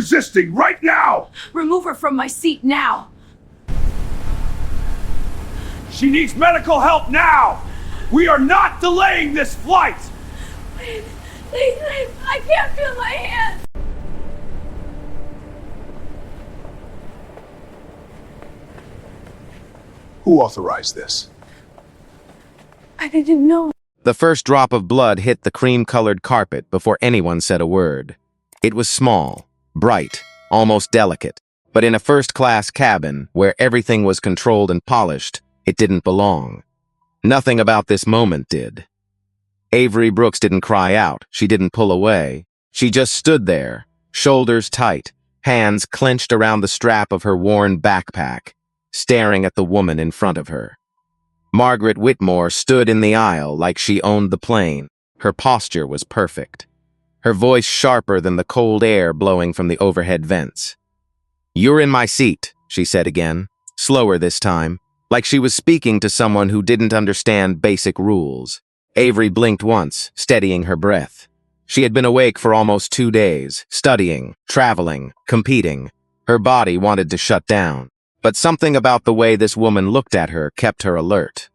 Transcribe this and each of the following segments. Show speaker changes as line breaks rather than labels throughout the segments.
resisting right now!
Remove her from my seat now!
She needs medical help now! We are not delaying this flight!
Please, I can't feel my hand!
Who authorized this?
I didn't know.
The first drop of blood hit the cream-colored carpet before anyone said a word. It was small, bright, almost delicate, but in a first-class cabin where everything was controlled and polished, it didn't belong. Nothing about this moment did. Avery Brooks didn't cry out. She didn't pull away. She just stood there, shoulders tight, hands clenched around the strap of her worn backpack, staring at the woman in front of her. Margaret Whitmore stood in the aisle like she owned the plane. Her posture was perfect. Her voice sharper than the cold air blowing from the overhead vents. "You're in my seat," she said again, slower this time, like she was speaking to someone who didn't understand basic rules. Avery blinked once, steadying her breath. She had been awake for almost 2 days, studying, traveling, competing. Her body wanted to shut down. But something about the way this woman looked at her kept her alert.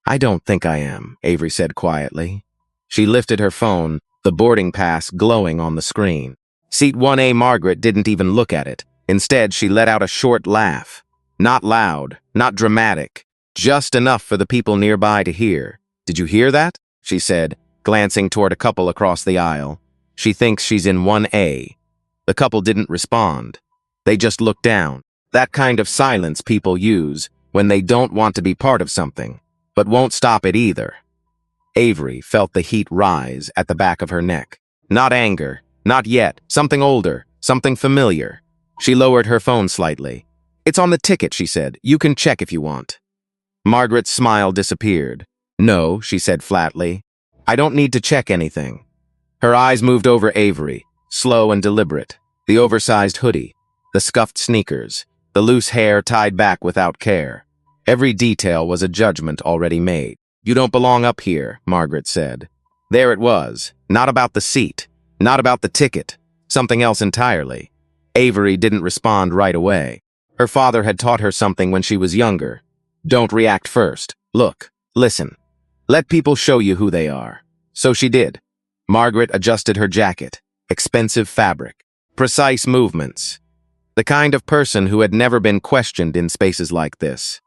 "I don't think I am," Avery said quietly. She lifted her phone, the boarding pass glowing on the screen. Seat 1A Margaret didn't even look at it. Instead, she let out a short laugh. Not loud, not dramatic, just enough for the people nearby to hear. "Did you hear that?" she said, glancing toward a couple across the aisle. "She thinks she's in 1A. The couple didn't respond. They just looked down. That kind of silence people use when they don't want to be part of something, but won't stop it either. Avery felt the heat rise at the back of her neck. Not anger, not yet, something older, something familiar. She lowered her phone slightly. "It's on the ticket," she said. "You can check if you want." Margaret's smile disappeared. "No," she said flatly. "I don't need to check anything." Her eyes moved over Avery, slow and deliberate. The oversized hoodie, the scuffed sneakers, the loose hair tied back without care. Every detail was a judgment already made. "You don't belong up here," Margaret said. There it was, not about the seat, not about the ticket, something else entirely. Avery didn't respond right away. Her father had taught her something when she was younger. Don't react first. Look, listen. Let people show you who they are. So she did. Margaret adjusted her jacket. Expensive fabric. Precise movements. The kind of person who had never been questioned in spaces like this.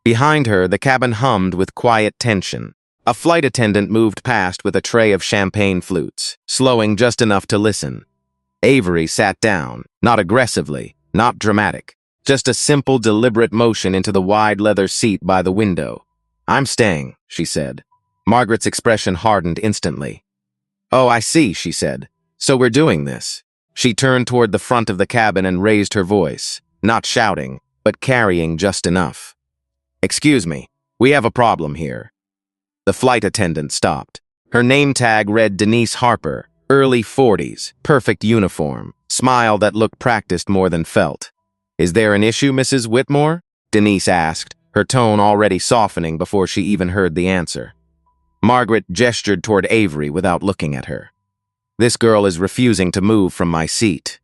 Behind her, the cabin hummed with quiet tension. A flight attendant moved past with a tray of champagne flutes, slowing just enough to listen. Avery sat down, not aggressively, not dramatic. Just a simple, deliberate motion into the wide leather seat by the window. "I'm staying," she said. Margaret's expression hardened instantly. "Oh, I see," she said. "So we're doing this." She turned toward the front of the cabin and raised her voice, not shouting, but carrying just enough. "Excuse me, we have a problem here." The flight attendant stopped. Her name tag read Denise Harper, early 40s, perfect uniform, smile that looked practiced more than felt. "Is there an issue, Mrs. Whitmore?" Denise asked, her tone already softening before she even heard the answer. Margaret gestured toward Avery without looking at her. "This girl is refusing to move from my seat."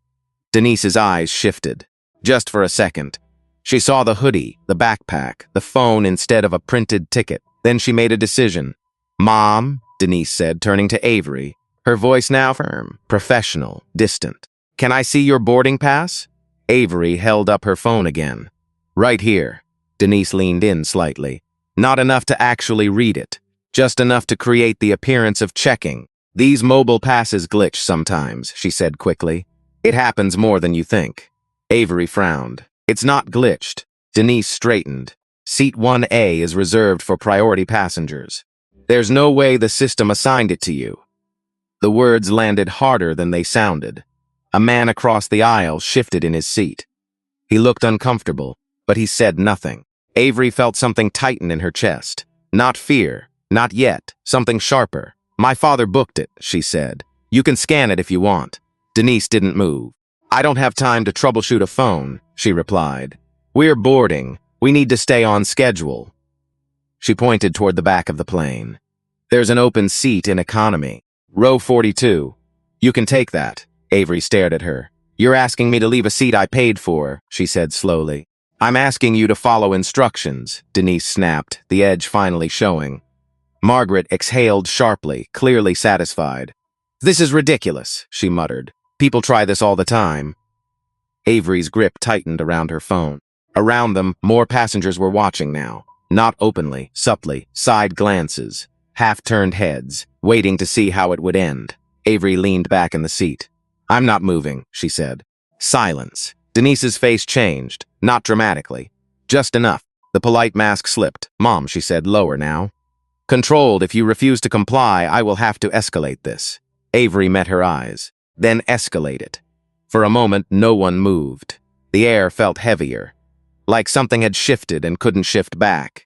Denise's eyes shifted. Just for a second. She saw the hoodie, the backpack, the phone instead of a printed ticket. Then she made a decision. "Mom," Denise said, turning to Avery, her voice now firm, professional, distant. "Can I see your boarding pass?" Avery held up her phone again. "Right here." Denise leaned in slightly. Not enough to actually read it, just enough to create the appearance of checking. "These mobile passes glitch sometimes," she said quickly. "It happens more than you think." Avery frowned. "It's not glitched." Denise straightened. "Seat 1A is reserved for priority passengers. There's no way the system assigned it to you." The words landed harder than they sounded. A man across the aisle shifted in his seat. He looked uncomfortable, but he said nothing. Avery felt something tighten in her chest. Not fear, not yet, something sharper. "My father booked it," she said. "You can scan it if you want." Denise didn't move. "I don't have time to troubleshoot a phone," she replied. "We're boarding. We need to stay on schedule." She pointed toward the back of the plane. "There's an open seat in economy. Row 42. You can take that." Avery stared at her. You're asking me to leave a seat I paid for, she said slowly. I'm asking you to follow instructions, Denise snapped, the edge finally showing. Margaret exhaled sharply, clearly satisfied. This is ridiculous, she muttered. People try this all the time. Avery's grip tightened around her phone. Around them, more passengers were watching now. Not openly, subtly, side glances, half-turned heads, waiting to see how it would end. Avery leaned back in the seat. I'm not moving, she said. Silence. Denise's face changed, not dramatically. Just enough. The polite mask slipped. Mom, she said, lower now. Controlled, if you refuse to comply, I will have to escalate this. Avery met her eyes. Then escalate it. For a moment, no one moved. The air felt heavier, like something had shifted and couldn't shift back.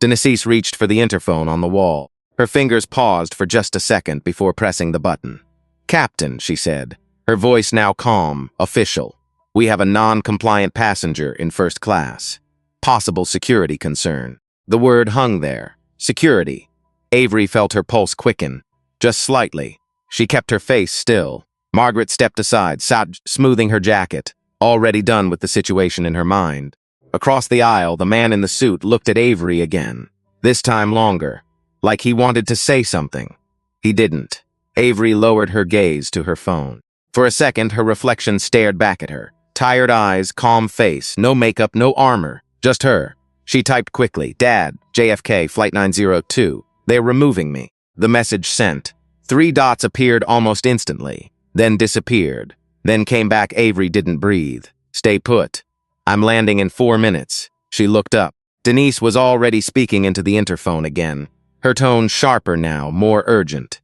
Denise reached for the interphone on the wall. Her fingers paused for just a second before pressing the button. Captain, she said, her voice now calm, official. We have a non-compliant passenger in first class. Possible security concern. The word hung there. Security. Avery felt her pulse quicken. Just slightly. She kept her face still. Margaret stepped aside, smoothing her jacket, already done with the situation in her mind. Across the aisle, the man in the suit looked at Avery again. This time longer. Like he wanted to say something. He didn't. Avery lowered her gaze to her phone. For a second, her reflection stared back at her. Tired eyes, calm face, no makeup, no armor. Just her. She typed quickly, Dad, JFK, Flight 902. They're removing me. The message sent. 3 dots appeared almost instantly, then disappeared. Then came back. Avery didn't breathe. Stay put. I'm landing in 4 minutes. She looked up. Denise was already speaking into the interphone again. Her tone sharper now, more urgent.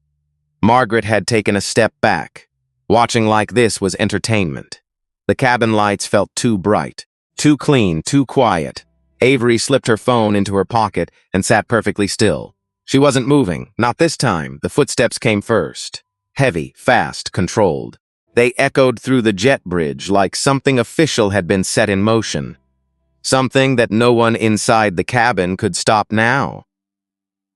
Margaret had taken a step back. Watching like this was entertainment. The cabin lights felt too bright, too clean, too quiet. Avery slipped her phone into her pocket and sat perfectly still. She wasn't moving, not this time. The footsteps came first. Heavy, fast, controlled. They echoed through the jet bridge like something official had been set in motion. Something that no one inside the cabin could stop now.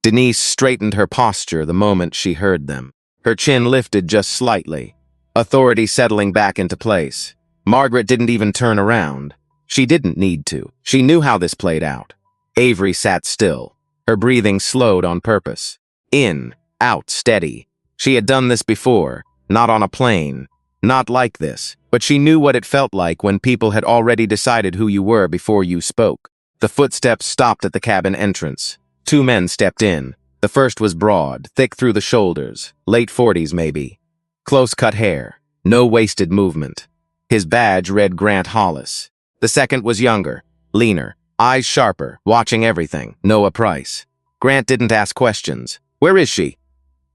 Denise straightened her posture the moment she heard them. Her chin lifted just slightly, authority settling back into place. Margaret didn't even turn around. She didn't need to. She knew how this played out. Avery sat still. Her breathing slowed on purpose. In, out, steady. She had done this before, not on a plane, not like this, but she knew what it felt like when people had already decided who you were before you spoke. The footsteps stopped at the cabin entrance. 2 men stepped in. The first was broad, thick through the shoulders, late 40s maybe. Close-cut hair, no wasted movement. His badge read Grant Hollis. The second was younger, leaner, eyes sharper, watching everything, Noah Price. Grant didn't ask questions. Where is she?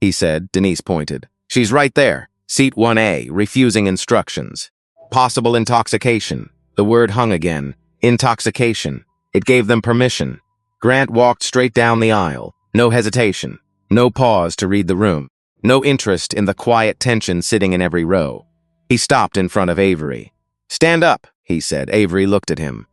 He said. Denise pointed. She's right there, seat 1A, refusing instructions. Possible intoxication. The word hung again. Intoxication. It gave them permission. Grant walked straight down the aisle. No hesitation. No pause to read the room. No interest in the quiet tension sitting in every row. He stopped in front of Avery. Stand up, he said. Avery looked at him.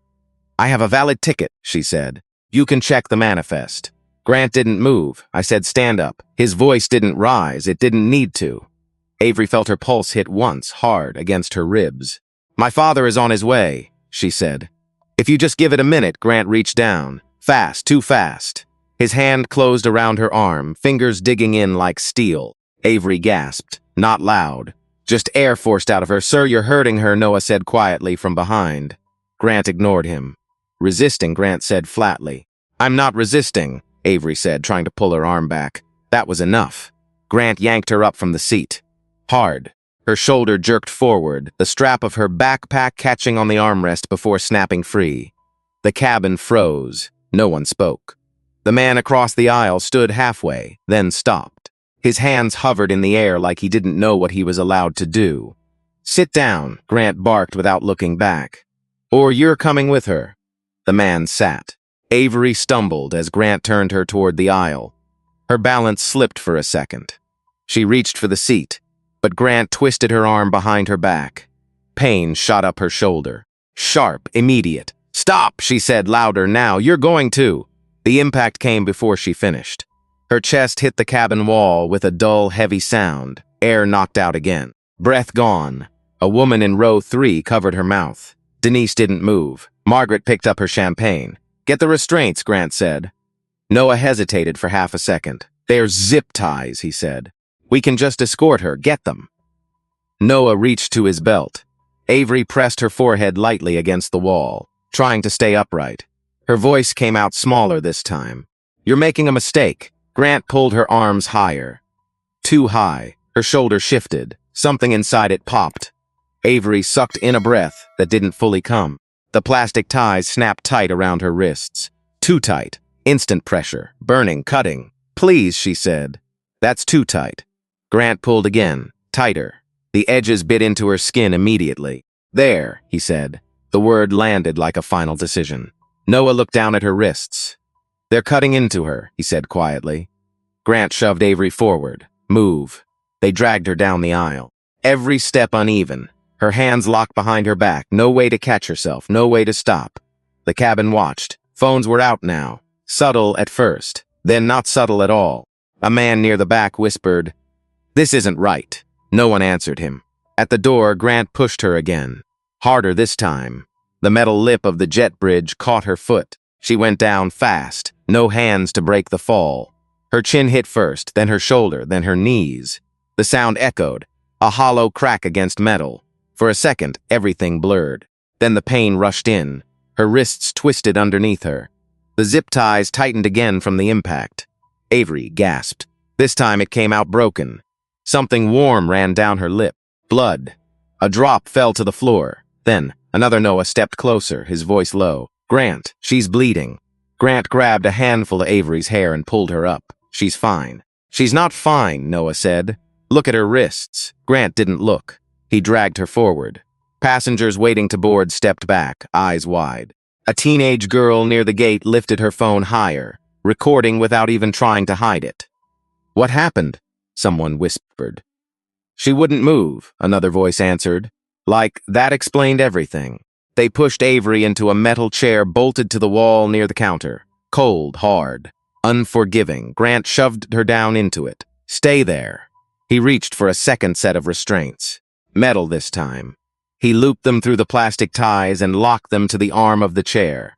I have a valid ticket, she said. You can check the manifest. Grant didn't move. I said stand up. His voice didn't rise. It didn't need to. Avery felt her pulse hit once, hard, against her ribs. My father is on his way, she said. If you just give it a minute. Grant reached down. Fast, too fast. His hand closed around her arm, fingers digging in like steel. Avery gasped. Not loud. Just air forced out of her. Sir, you're hurting her, Noah said quietly from behind. Grant ignored him. Resisting, Grant said flatly. I'm not resisting, Avery said, trying to pull her arm back. That was enough. Grant yanked her up from the seat. Hard. Her shoulder jerked forward, the strap of her backpack catching on the armrest before snapping free. The cabin froze. No one spoke. The man across the aisle stood halfway, then stopped. His hands hovered in the air like he didn't know what he was allowed to do. Sit down, Grant barked without looking back. Or you're coming with her. The man sat. Avery stumbled as Grant turned her toward the aisle. Her balance slipped for a second. She reached for the seat, but Grant twisted her arm behind her back. Pain shot up her shoulder. Sharp, immediate. Stop, she said louder now. You're going to. The impact came before she finished. Her chest hit the cabin wall with a dull, heavy sound. Air knocked out again. Breath gone. A woman in row 3 covered her mouth. Denise didn't move. Margaret picked up her champagne. "Get the restraints," Grant said. Noah hesitated for half a second. "They're zip ties," he said. "We can just escort her. Get them." Noah reached to his belt. Avery pressed her forehead lightly against the wall, trying to stay upright. Her voice came out smaller this time. "You're making a mistake." Grant pulled her arms higher. Too high. Her shoulder shifted. Something inside it popped. Avery sucked in a breath that didn't fully come. The plastic ties snapped tight around her wrists. Too tight. Instant pressure. Burning, cutting. "Please," she said. "That's too tight." Grant pulled again. Tighter. The edges bit into her skin immediately. "There," he said. The word landed like a final decision. Noah looked down at her wrists. "They're cutting into her," he said quietly. Grant shoved Avery forward. "Move." They dragged her down the aisle. Every step uneven. Her hands locked behind her back. No way to catch herself. No way to stop. The cabin watched. Phones were out now. Subtle at first. Then not subtle at all. A man near the back whispered, "This isn't right." No one answered him. At the door, Grant pushed her again. Harder this time. The metal lip of the jet bridge caught her foot. She went down fast. No hands to break the fall. Her chin hit first, then her shoulder, then her knees. The sound echoed. A hollow crack against metal. For a second, everything blurred. Then the pain rushed in. Her wrists twisted underneath her. The zip ties tightened again from the impact. Avery gasped. This time it came out broken. Something warm ran down her lip. Blood. A drop fell to the floor. Then, another Noah stepped closer, his voice low. "Grant, she's bleeding." Grant grabbed a handful of Avery's hair and pulled her up. "She's fine." "She's not fine," Noah said. "Look at her wrists." Grant didn't look. He dragged her forward. Passengers waiting to board stepped back, eyes wide. A teenage girl near the gate lifted her phone higher, recording without even trying to hide it. "What happened?" someone whispered. "She wouldn't move," another voice answered. Like, that explained everything. They pushed Avery into a metal chair bolted to the wall near the counter. Cold, hard, unforgiving. Grant shoved her down into it. "Stay there." He reached for a second set of restraints. Metal this time. He looped them through the plastic ties and locked them to the arm of the chair.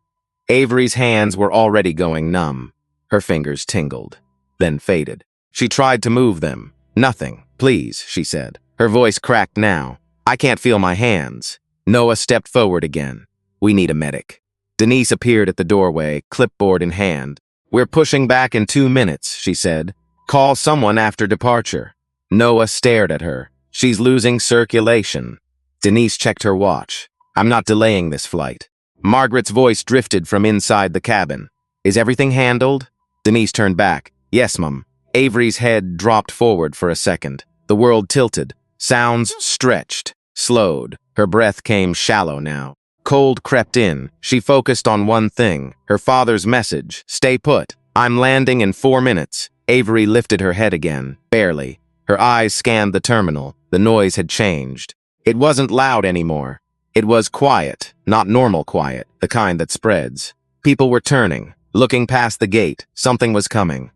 Avery's hands were already going numb. Her fingers tingled, then faded. She tried to move them. "Nothing, please," she said. Her voice cracked now. "I can't feel my hands." Noah stepped forward again. "We need a medic." Denise appeared at the doorway, clipboard in hand. "We're pushing back in 2 minutes," she said. "Call someone after departure." Noah stared at her. "She's losing circulation." Denise checked her watch. "I'm not delaying this flight." Margaret's voice drifted from inside the cabin. "Is everything handled?" Denise turned back. "Yes, Mum." Avery's head dropped forward for a second. The world tilted. Sounds stretched, slowed. Her breath came shallow now. Cold crept in. She focused on one thing. Her father's message. "Stay put. I'm landing in 4 minutes." Avery lifted her head again. Barely. Her eyes scanned the terminal. The noise had changed. It wasn't loud anymore. It was quiet, not normal quiet, the kind that spreads. People were turning, looking past the gate. Something was coming.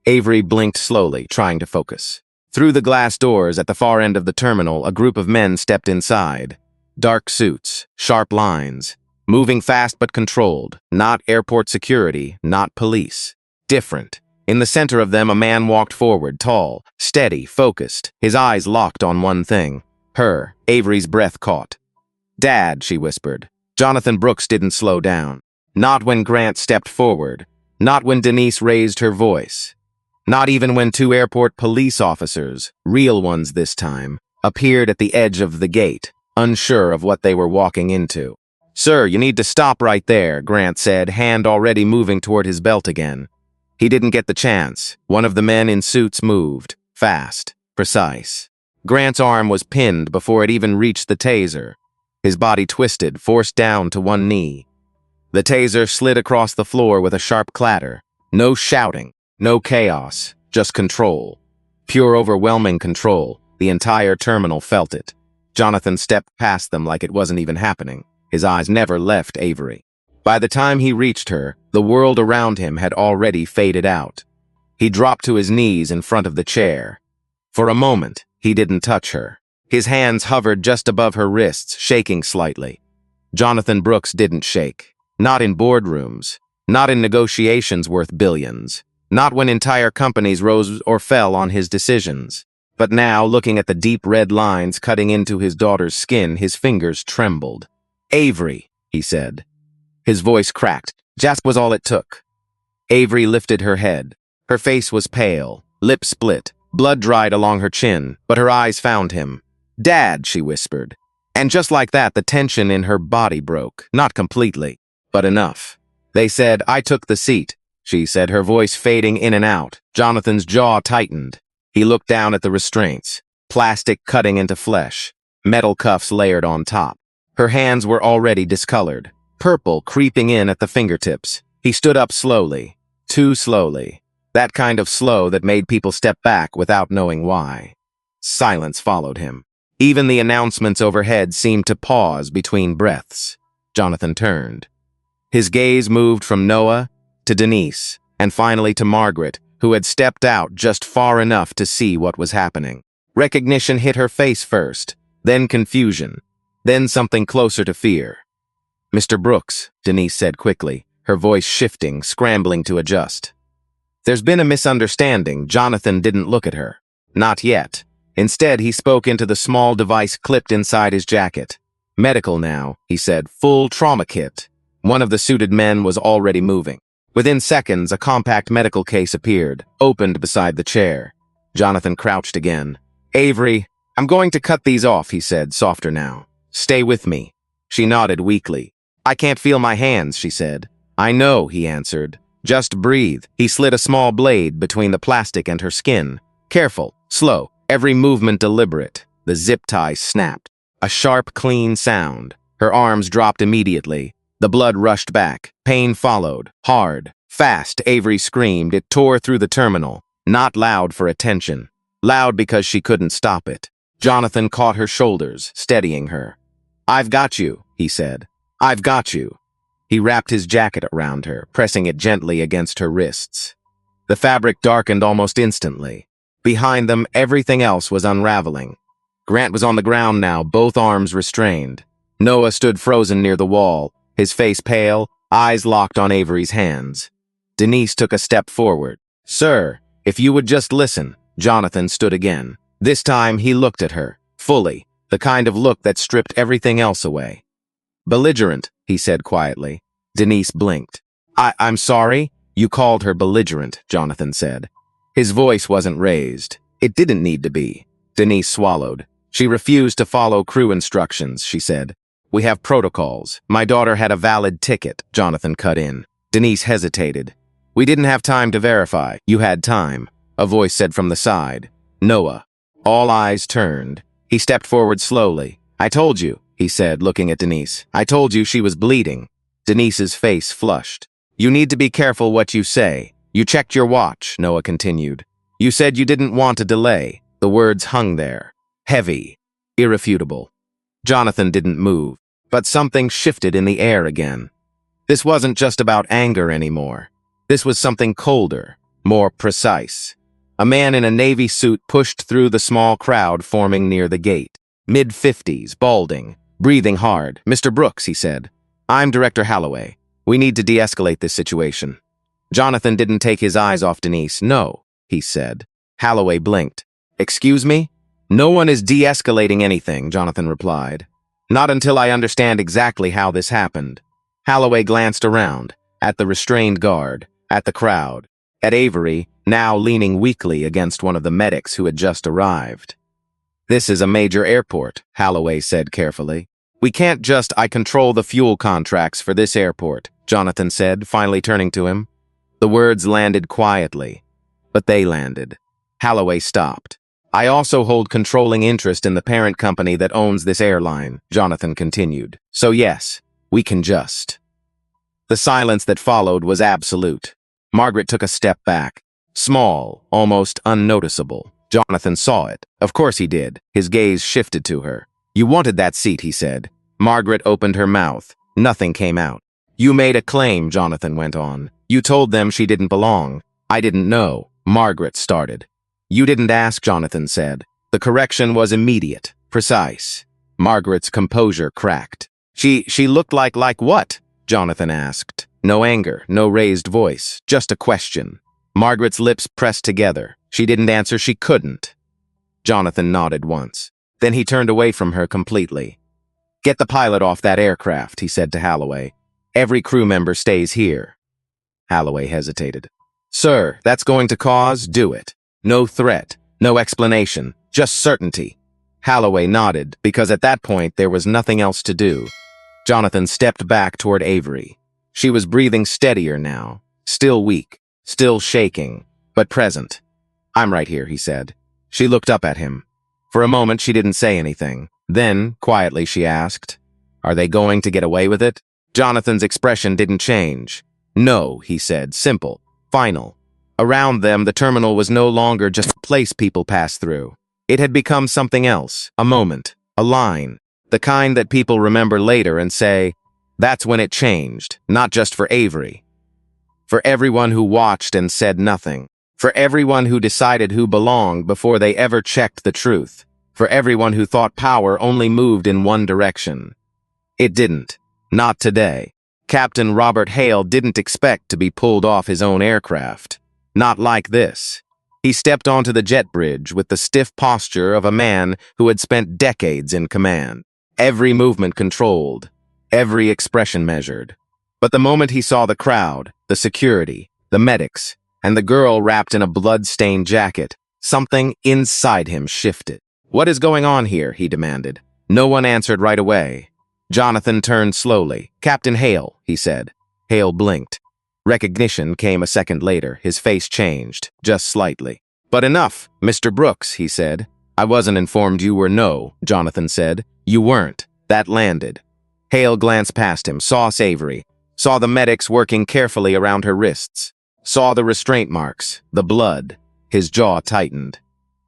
Avery blinked slowly, trying to focus. Through the glass doors at the far end of the terminal, a group of men stepped inside. Dark suits, sharp lines, moving fast but controlled. Not airport security, not police. Different. In the center of them, a man walked forward, tall, steady, focused, his eyes locked on one thing. Her. Avery's breath caught. "Dad," she whispered. Jonathan Brooks didn't slow down. Not when Grant stepped forward. Not when Denise raised her voice. Not even when 2 airport police officers, real ones this time, appeared at the edge of the gate, unsure of what they were walking into. "Sir, you need to stop right there," Grant said, hand already moving toward his belt again. He didn't get the chance. One of the men in suits moved. Fast. Precise. Grant's arm was pinned before it even reached the taser. His body twisted, forced down to one knee. The taser slid across the floor with a sharp clatter. No shouting. No chaos. Just control. Pure overwhelming control. The entire terminal felt it. Jonathan stepped past them like it wasn't even happening. His eyes never left Avery. By the time he reached her, the world around him had already faded out. He dropped to his knees in front of the chair. For a moment, he didn't touch her. His hands hovered just above her wrists, shaking slightly. Jonathan Brooks didn't shake. Not in boardrooms. Not in negotiations worth billions. Not when entire companies rose or fell on his decisions. But now, looking at the deep red lines cutting into his daughter's skin, his fingers trembled. "Avery," he said. His voice cracked. Just was all it took. Avery lifted her head. Her face was pale, lips split, blood dried along her chin, but her eyes found him. "Dad," she whispered. And just like that, the tension in her body broke. Not completely, but enough. "They said I took the seat," she said, her voice fading in and out. Jonathan's jaw tightened. He looked down at the restraints. Plastic cutting into flesh. Metal cuffs layered on top. Her hands were already discolored. Purple creeping in at the fingertips. He stood up slowly. Too slowly. That kind of slow that made people step back without knowing why. Silence followed him. Even the announcements overhead seemed to pause between breaths. Jonathan turned. His gaze moved from Noah to Denise, and finally to Margaret, who had stepped out just far enough to see what was happening. Recognition hit her face first, then confusion, then something closer to fear. "Mr. Brooks," Denise said quickly, her voice shifting, scrambling to adjust. "There's been a misunderstanding." Jonathan didn't look at her. Not yet. Instead, he spoke into the small device clipped inside his jacket. "Medical now," he said. "Full trauma kit." One of the suited men was already moving. Within seconds, a compact medical case appeared, opened beside the chair. Jonathan crouched again. "Avery, I'm going to cut these off," he said, softer now. "Stay with me." She nodded weakly. "I can't feel my hands," she said. "I know," he answered. "Just breathe." He slid a small blade between the plastic and her skin. Careful, slow, every movement deliberate. The zip tie snapped. A sharp, clean sound. Her arms dropped immediately. The blood rushed back. Pain followed. Hard. Fast, Avery screamed. It tore through the terminal. Not loud for attention. Loud because she couldn't stop it. Jonathan caught her shoulders, steadying her. "I've got you," he said. "I've got you." He wrapped his jacket around her, pressing it gently against her wrists. The fabric darkened almost instantly. Behind them, everything else was unraveling. Grant was on the ground now, both arms restrained. Noah stood frozen near the wall, his face pale, eyes locked on Avery's hands. Denise took a step forward. "Sir, if you would just listen." Jonathan stood again. This time he looked at her, fully, the kind of look that stripped everything else away. "Belligerent," he said quietly. Denise blinked. I'm sorry?" "You called her belligerent," Jonathan said. His voice wasn't raised. It didn't need to be. Denise swallowed. "She refused to follow crew instructions," she said. "We have protocols. My daughter had a valid ticket," Jonathan cut in. Denise hesitated. "We didn't have time to verify." "You had time," a voice said from the side. "Noah." All eyes turned. He stepped forward slowly. "I told you," he said, looking at Denise. "I told you she was bleeding." Denise's face flushed. "You need to be careful what you say. You checked your watch," Noah continued. "You said you didn't want a delay." The words hung there. Heavy. Irrefutable. Jonathan didn't move, but something shifted in the air again. This wasn't just about anger anymore. This was something colder, more precise. A man in a navy suit pushed through the small crowd forming near the gate. Mid-50s, balding, breathing hard. "Mr. Brooks," he said. "I'm Director Holloway. We need to de-escalate this situation." Jonathan didn't take his eyes off Denise. "No," he said. Holloway blinked. "Excuse me?" "No one is de-escalating anything," Jonathan replied. "Not until I understand exactly how this happened." Holloway glanced around, at the restrained guard, at the crowd, at Avery, now leaning weakly against one of the medics who had just arrived. "This is a major airport," Holloway said carefully. "We can't just I control the fuel contracts for this airport," Jonathan said, finally turning to him. The words landed quietly, but they landed. Holloway stopped. "I also hold controlling interest in the parent company that owns this airline," Jonathan continued. "So yes, we can just." The silence that followed was absolute. Margaret took a step back. Small, almost unnoticeable. Jonathan saw it. Of course he did. His gaze shifted to her. "You wanted that seat," he said. Margaret opened her mouth. Nothing came out. "You made a claim," Jonathan went on. "You told them she didn't belong." "I didn't know," Margaret started. "You didn't ask," Jonathan said. The correction was immediate. Precise. Margaret's composure cracked. She looked like what? Jonathan asked. No anger, no raised voice, just a question. Margaret's lips pressed together. She didn't answer, she couldn't. Jonathan nodded once. Then he turned away from her completely. Get the pilot off that aircraft, he said to Holloway. Every crew member stays here. Holloway hesitated. Sir, that's going to cause, do it. No threat, no explanation, just certainty. Holloway nodded, because at that point there was nothing else to do. Jonathan stepped back toward Avery. She was breathing steadier now, still weak, still shaking, but present. I'm right here, he said. She looked up at him. For a moment she didn't say anything. Then, quietly, she asked, Are they going to get away with it? Jonathan's expression didn't change. No, he said, simple, final. Around them, the terminal was no longer just a place people passed through. It had become something else, a moment, a line, the kind that people remember later and say, that's when it changed, not just for Avery. For everyone who watched and said nothing. For everyone who decided who belonged before they ever checked the truth. For everyone who thought power only moved in one direction. It didn't. Not today. Captain Robert Hale didn't expect to be pulled off his own aircraft. Not like this. He stepped onto the jet bridge with the stiff posture of a man who had spent decades in command. Every movement controlled. Every expression measured. But the moment he saw the crowd, the security, the medics, and the girl wrapped in a blood-stained jacket, something inside him shifted. What is going on here? He demanded. No one answered right away. Jonathan turned slowly. Captain Hale, he said. Hale blinked. Recognition came a second later. His face changed, just slightly. But enough, Mr. Brooks, he said. I wasn't informed you were. No, Jonathan said. You weren't. That landed. Hale glanced past him, saw Avery, saw the medics working carefully around her wrists, saw the restraint marks, the blood. His jaw tightened.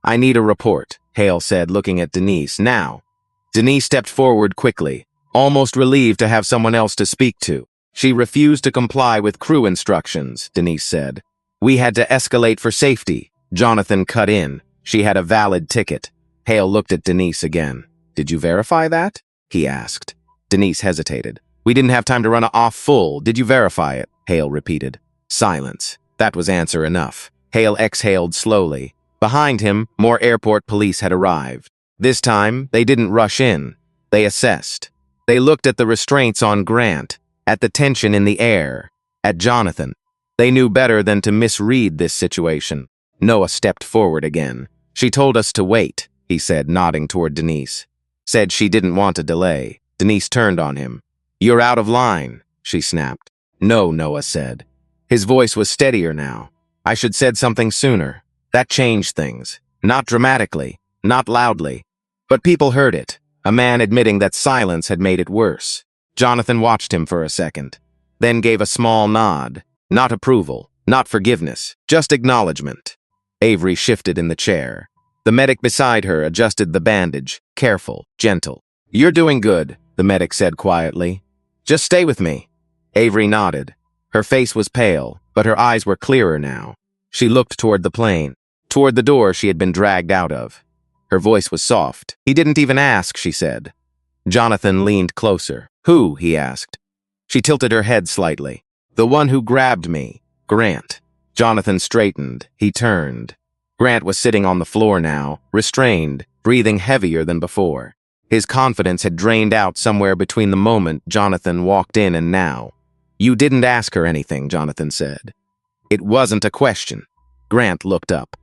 I need a report, Hale said, looking at Denise. Now. Denise stepped forward quickly, almost relieved to have someone else to speak to. She refused to comply with crew instructions, Denise said. We had to escalate for safety. Jonathan cut in. She had a valid ticket. Hale looked at Denise again. Did you verify that? He asked. Denise hesitated. We didn't have time to run off full. Did you verify it? Hale repeated. Silence. That was answer enough. Hale exhaled slowly. Behind him, more airport police had arrived. This time, they didn't rush in. They assessed. They looked at the restraints on Grant, at the tension in the air, at Jonathan. They knew better than to misread this situation. Noah stepped forward again. She told us to wait, he said, nodding toward Denise. Said she didn't want a delay. Denise turned on him. You're out of line, she snapped. No, Noah said. His voice was steadier now. I should said something sooner. That changed things. Not dramatically, not loudly. But people heard it. A man admitting that silence had made it worse. Jonathan watched him for a second, then gave a small nod. Not approval, not forgiveness, just acknowledgement. Avery shifted in the chair. The medic beside her adjusted the bandage, careful, gentle. You're doing good, the medic said quietly. Just stay with me. Avery nodded. Her face was pale, but her eyes were clearer now. She looked toward the plane, toward the door she had been dragged out of. Her voice was soft. He didn't even ask, she said. Jonathan leaned closer. Who? He asked. She tilted her head slightly. The one who grabbed me. Grant. Jonathan straightened. He turned. Grant was sitting on the floor now, restrained, breathing heavier than before. His confidence had drained out somewhere between the moment Jonathan walked in and now. You didn't ask her anything, Jonathan said. It wasn't a question. Grant looked up.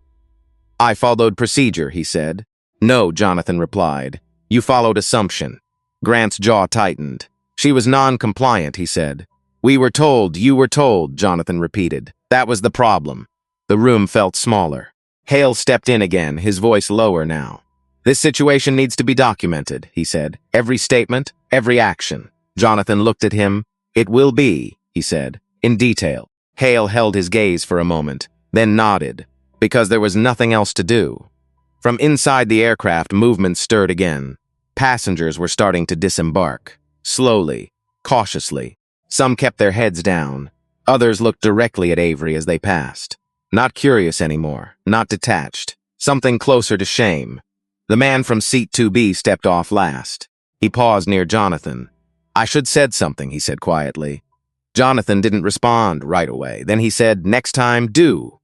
I followed procedure, he said. No, Jonathan replied. You followed assumption. Grant's jaw tightened. She was non-compliant, he said. We were told, you were told, Jonathan repeated. That was the problem. The room felt smaller. Hale stepped in again, his voice lower now. This situation needs to be documented, he said. Every statement, every action. Jonathan looked at him. It will be, he said, in detail. Hale held his gaze for a moment, then nodded, because there was nothing else to do. From inside the aircraft, movement stirred again. Passengers were starting to disembark. Slowly, cautiously. Some kept their heads down. Others looked directly at Avery as they passed. Not curious anymore, not detached. Something closer to shame. The man from seat 2B stepped off last. He paused near Jonathan. "I should said something," he said quietly. Jonathan didn't respond right away. Then he said, "Next time, do."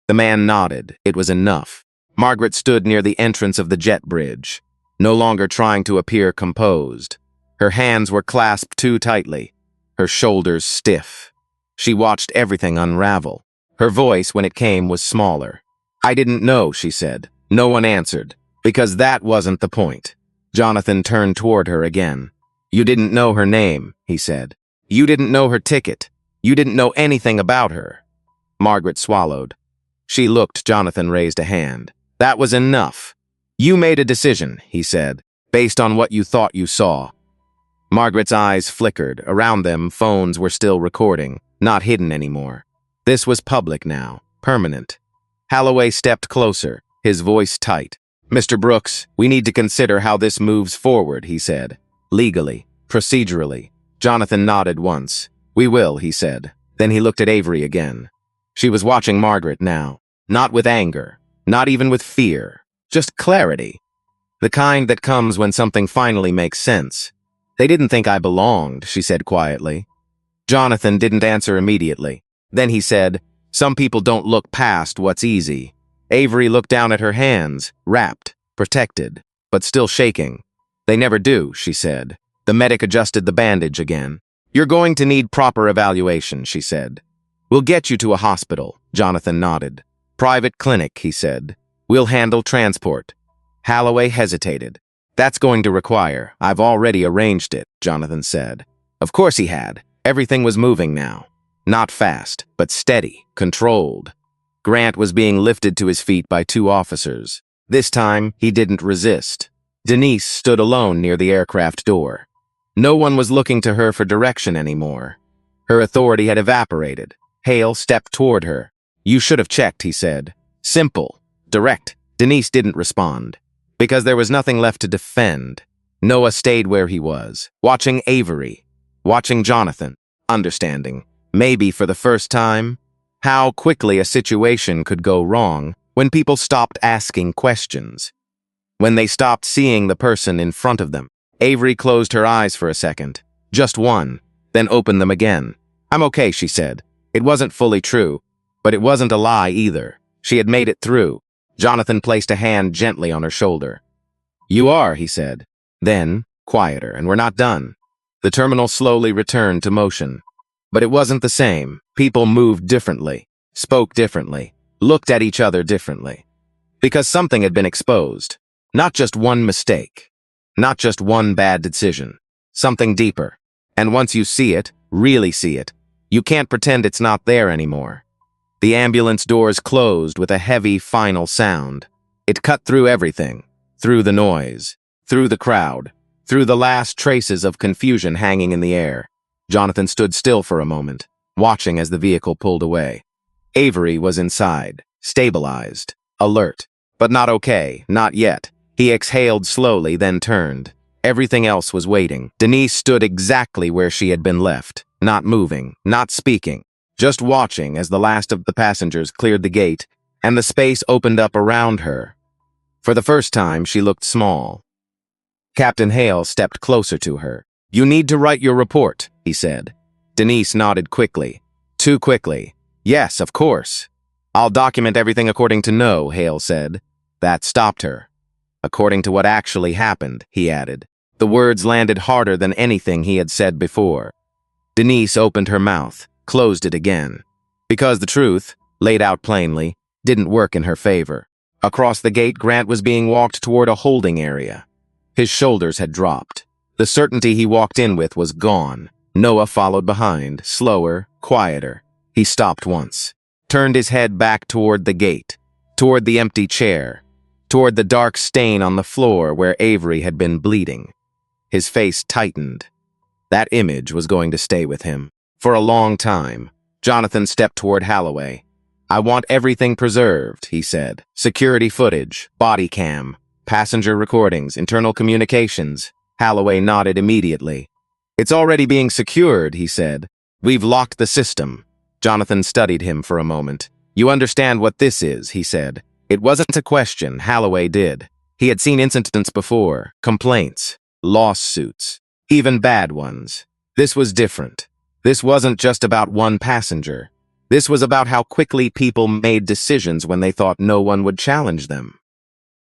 The man nodded. It was enough. Margaret stood near the entrance of the jet bridge, no longer trying to appear composed. Her hands were clasped too tightly, her shoulders stiff. She watched everything unravel. Her voice, when it came, was smaller. "I didn't know," she said. No one answered, because that wasn't the point. Jonathan turned toward her again. "You didn't know her name," he said. "You didn't know her ticket. You didn't know anything about her." Margaret swallowed. She looked. Jonathan raised a hand. "That was enough. You made a decision," he said, "based on what you thought you saw." Margaret's eyes flickered. Around them, phones were still recording, not hidden anymore. This was public now, permanent. Holloway stepped closer, his voice tight. "Mr. Brooks, we need to consider how this moves forward," he said. "Legally, procedurally." Jonathan nodded once. "We will," he said. Then he looked at Avery again. She was watching Margaret now, not with anger, not even with fear, just clarity. The kind that comes when something finally makes sense. "They didn't think I belonged," she said quietly. Jonathan didn't answer immediately. Then he said, "Some people don't look past what's easy." Avery looked down at her hands, wrapped, protected, but still shaking. "They never do," she said. The medic adjusted the bandage again. "You're going to need proper evaluation," she said. "We'll get you to a hospital," Jonathan nodded. "Private clinic," he said. "We'll handle transport." Holloway hesitated. "That's going to require—" "I've already arranged it," Jonathan said. Of course he had. Everything was moving now. Not fast, but steady, controlled. Grant was being lifted to his feet by two officers. This time, he didn't resist. Denise stood alone near the aircraft door. No one was looking to her for direction anymore. Her authority had evaporated. Hale stepped toward her. "You should have checked," he said. Simple. Direct. Denise didn't respond. Because there was nothing left to defend. Noah stayed where he was, watching Avery, watching Jonathan, understanding, maybe for the first time, how quickly a situation could go wrong when people stopped asking questions. When they stopped seeing the person in front of them. Avery closed her eyes for a second. Just one, then opened them again. "I'm okay," she said. It wasn't fully true, but it wasn't a lie either. She had made it through. Jonathan placed a hand gently on her shoulder. "You are," he said. Then, quieter, "and we're not done." The terminal slowly returned to motion. But it wasn't the same. People moved differently, spoke differently, looked at each other differently. Because something had been exposed. Not just one mistake. Not just one bad decision. Something deeper. And once you see it, really see it, you can't pretend it's not there anymore. The ambulance doors closed with a heavy, final sound. It cut through everything. Through the noise. Through the crowd. Through the last traces of confusion hanging in the air. Jonathan stood still for a moment, watching as the vehicle pulled away. Avery was inside, stabilized, alert, but not okay, not yet. He exhaled slowly, then turned. Everything else was waiting. Denise stood exactly where she had been left, not moving, not speaking, just watching as the last of the passengers cleared the gate and the space opened up around her. For the first time, she looked small. Captain Hale stepped closer to her. "You need to write your report," he said. Denise nodded quickly. Too quickly. "Yes, of course." "I'll document everything according to No," Hale said. That stopped her. "According to what actually happened," he added. The words landed harder than anything he had said before. Denise opened her mouth, closed it again. Because the truth, laid out plainly, didn't work in her favor. Across the gate, Grant was being walked toward a holding area. His shoulders had dropped. The certainty he walked in with was gone. Noah followed behind, slower, quieter. He stopped once, turned his head back toward the gate, toward the empty chair, toward the dark stain on the floor where Avery had been bleeding. His face tightened. That image was going to stay with him. For a long time. Jonathan stepped toward Holloway. "I want everything preserved," he said. "Security footage, body cam, passenger recordings, internal communications." Holloway nodded immediately. "It's already being secured," he said. "We've locked the system." Jonathan studied him for a moment. "You understand what this is," he said. It wasn't a question, Holloway did. He had seen incidents before, complaints, lawsuits, even bad ones. This was different. This wasn't just about one passenger. This was about how quickly people made decisions when they thought no one would challenge them.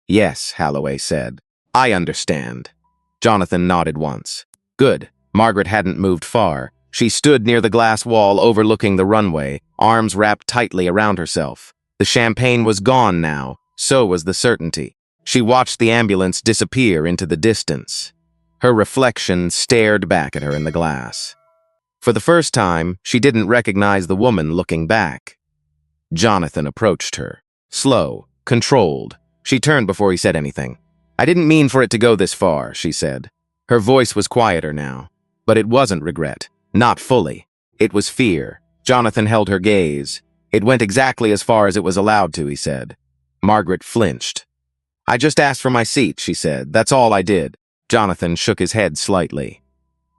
Yes, Holloway said. I understand. Jonathan nodded once. Good. Margaret hadn't moved far. She stood near the glass wall overlooking the runway, arms wrapped tightly around herself. The champagne was gone now, so was the certainty. She watched the ambulance disappear into the distance. Her reflection stared back at her in the glass. For the first time, she didn't recognize the woman looking back. Jonathan approached her. Slow, controlled. She turned before he said anything. I didn't mean for it to go this far, she said. Her voice was quieter now. But it wasn't regret. Not fully. It was fear. Jonathan held her gaze. It went exactly as far as it was allowed to, he said. Margaret flinched. I just asked for my seat, she said. That's all I did. Jonathan shook his head slightly.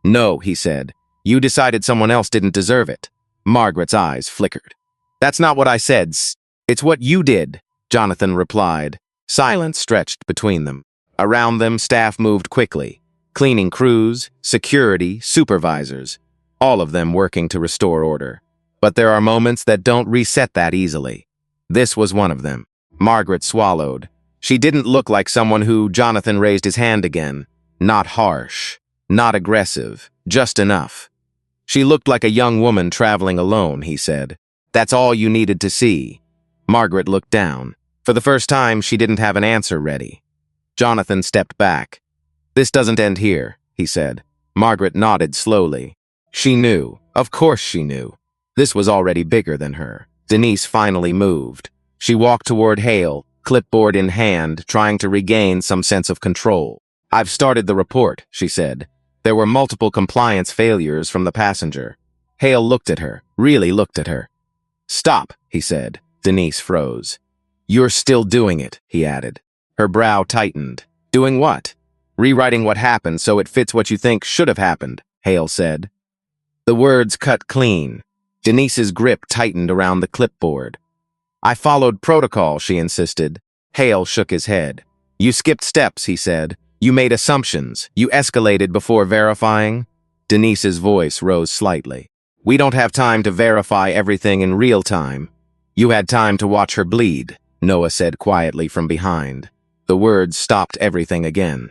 No, he said. You decided someone else didn't deserve it. Margaret's eyes flickered. That's not what I said. It's what you did, Jonathan replied. Silence stretched between them. Around them, staff moved quickly. Cleaning crews, security, supervisors. All of them working to restore order. But there are moments that don't reset that easily. This was one of them. Margaret swallowed. She didn't look like someone who Jonathan raised his hand again. Not harsh. Not aggressive. Just enough. She looked like a young woman traveling alone, he said. That's all you needed to see. Margaret looked down. For the first time, she didn't have an answer ready. Jonathan stepped back. This doesn't end here, he said. Margaret nodded slowly. She knew. Of course she knew. This was already bigger than her. Denise finally moved. She walked toward Hale, clipboard in hand, trying to regain some sense of control. I've started the report, she said. There were multiple compliance failures from the passenger. Hale looked at her, really looked at her. Stop, he said. Denise froze. You're still doing it, he added. Her brow tightened. Doing what? Rewriting what happened so it fits what you think should have happened, Hale said. The words cut clean. Denise's grip tightened around the clipboard. I followed protocol, she insisted. Hale shook his head. You skipped steps, he said. You made assumptions. You escalated before verifying. Denise's voice rose slightly. We don't have time to verify everything in real time. You had time to watch her bleed, Noah said quietly from behind. The words stopped everything again.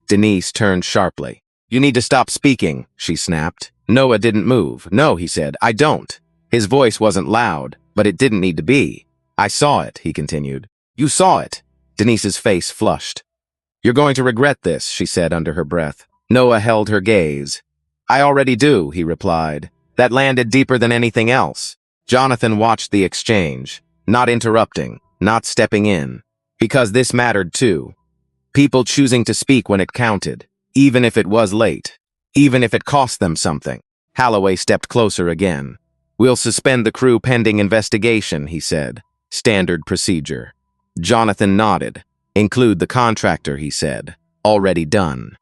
Denise turned sharply. You need to stop speaking, she snapped. Noah didn't move. No, he said, I don't. His voice wasn't loud, but it didn't need to be. I saw it, he continued. You saw it. Denise's face flushed. You're going to regret this, she said under her breath. Noah held her gaze. I already do, he replied. That landed deeper than anything else. Jonathan watched the exchange, not interrupting, not stepping in. Because this mattered too. People choosing to speak when it counted, even if it was late, even if it cost them something. Holloway stepped closer again. We'll suspend the crew pending investigation, he said. Standard procedure. Jonathan nodded. Include the contractor, he said. Already done.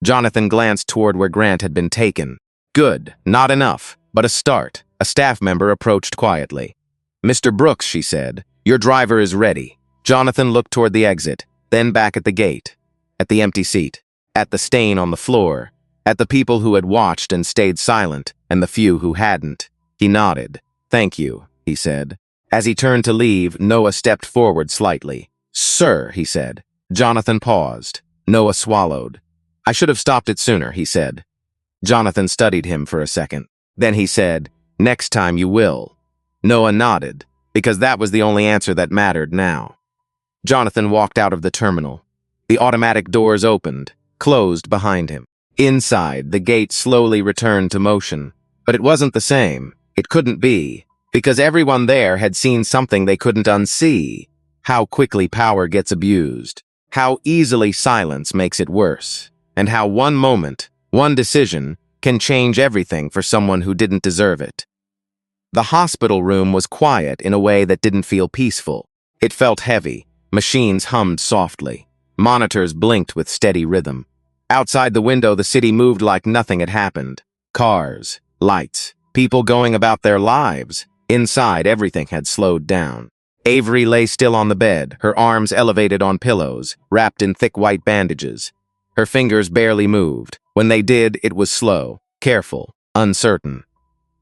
Jonathan glanced toward where Grant had been taken. Good, not enough, but a start. A staff member approached quietly. Mr. Brooks, she said, your driver is ready. Jonathan looked toward the exit, then back at the gate, at the empty seat, at the stain on the floor, at the people who had watched and stayed silent, and the few who hadn't. He nodded. Thank you, he said. As he turned to leave, Noah stepped forward slightly. Sir, he said. Jonathan paused. Noah swallowed. I should have stopped it sooner, he said. Jonathan studied him for a second. Then he said, next time you will. Noah nodded, because that was the only answer that mattered now. Jonathan walked out of the terminal. The automatic doors opened, closed behind him. Inside, the gate slowly returned to motion. But it wasn't the same. It couldn't be, because everyone there had seen something they couldn't unsee. How quickly power gets abused. How easily silence makes it worse. And how one moment, one decision, can change everything for someone who didn't deserve it. The hospital room was quiet in a way that didn't feel peaceful. It felt heavy. Machines hummed softly. Monitors blinked with steady rhythm. Outside the window, the city moved like nothing had happened. Cars, lights, people going about their lives. Inside, everything had slowed down. Avery lay still on the bed, her arms elevated on pillows, wrapped in thick white bandages. Her fingers barely moved. When they did, it was slow, careful, uncertain.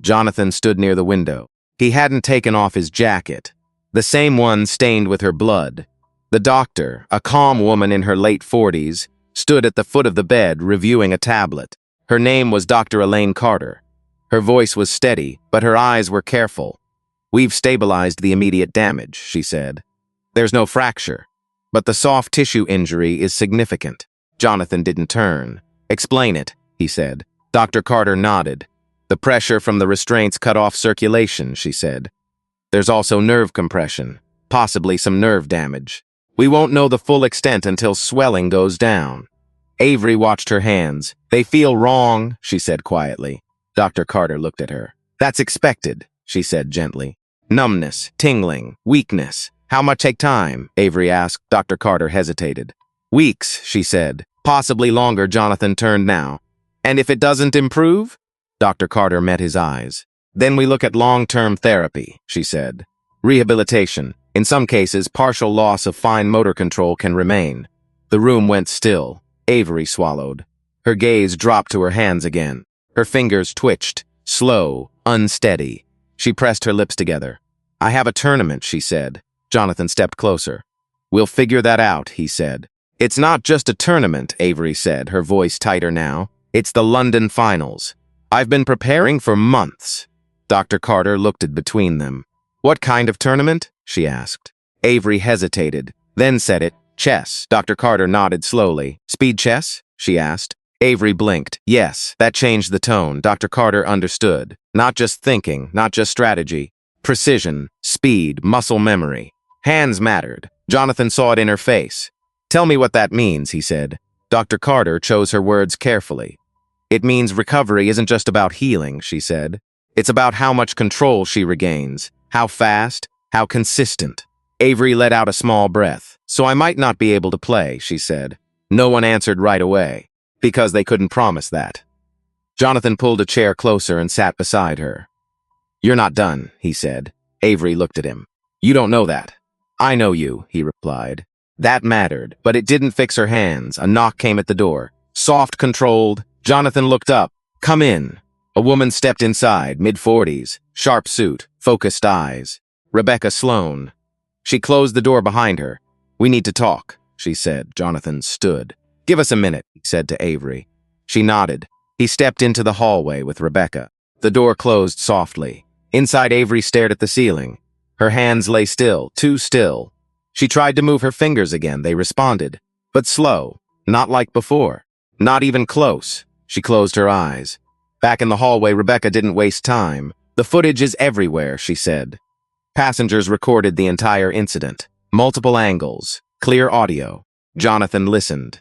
Jonathan stood near the window. He hadn't taken off his jacket, the same one stained with her blood. The doctor, a calm woman in her late 40s, stood at the foot of the bed reviewing a tablet. Her name was Dr. Elaine Carter. Her voice was steady, but her eyes were careful. "We've stabilized the immediate damage," she said. "There's no fracture, but the soft tissue injury is significant." Jonathan didn't turn. "Explain it," he said. Dr. Carter nodded. "The pressure from the restraints cut off circulation," she said. "There's also nerve compression, possibly some nerve damage. We won't know the full extent until swelling goes down." Avery watched her hands. "They feel wrong," she said quietly. Dr. Carter looked at her. "That's expected," she said gently. "Numbness, tingling, weakness. How much take time?" Avery asked. Dr. Carter hesitated. "Weeks," she said. "Possibly longer." Jonathan turned now. "And if it doesn't improve?" Dr. Carter met his eyes. "Then we look at long-term therapy," she said. "Rehabilitation. In some cases, partial loss of fine motor control can remain." The room went still. Avery swallowed. Her gaze dropped to her hands again. Her fingers twitched, slow, unsteady. She pressed her lips together. "I have a tournament," she said. Jonathan stepped closer. "We'll figure that out," he said. "It's not just a tournament," Avery said, her voice tighter now. "It's the London finals. I've been preparing for months." Dr. Carter looked at between them. "What kind of tournament?" she asked. Avery hesitated, then said it. "Chess." Dr. Carter nodded slowly. "Speed chess?" she asked. Avery blinked. "Yes." That changed the tone. Dr. Carter understood. Not just thinking, not just strategy. Precision, speed, muscle memory. Hands mattered. Jonathan saw it in her face. "Tell me what that means," he said. Dr. Carter chose her words carefully. "It means recovery isn't just about healing," she said. "It's about how much control she regains, how fast, how consistent." Avery let out a small breath. "So I might not be able to play," she said. No one answered right away, because they couldn't promise that. Jonathan pulled a chair closer and sat beside her. "You're not done," he said. Avery looked at him. "You don't know that." "I know you," he replied. That mattered, but it didn't fix her hands. A knock came at the door. Soft, controlled. Jonathan looked up. "Come in." A woman stepped inside, mid-40s, sharp suit, focused eyes. Rebecca Sloan. She closed the door behind her. "We need to talk," she said. Jonathan stood. "Give us a minute," he said to Avery. She nodded. He stepped into the hallway with Rebecca. The door closed softly. Inside, Avery stared at the ceiling. Her hands lay still, too still. She tried to move her fingers again. They responded, but slow, not like before. Not even close. She closed her eyes. Back in the hallway, Rebecca didn't waste time. "The footage is everywhere," she said. Passengers recorded the entire incident. Multiple angles, clear audio. Jonathan listened.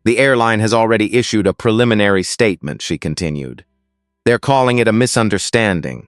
"The airline has already issued a preliminary statement," she continued. "They're calling it a misunderstanding."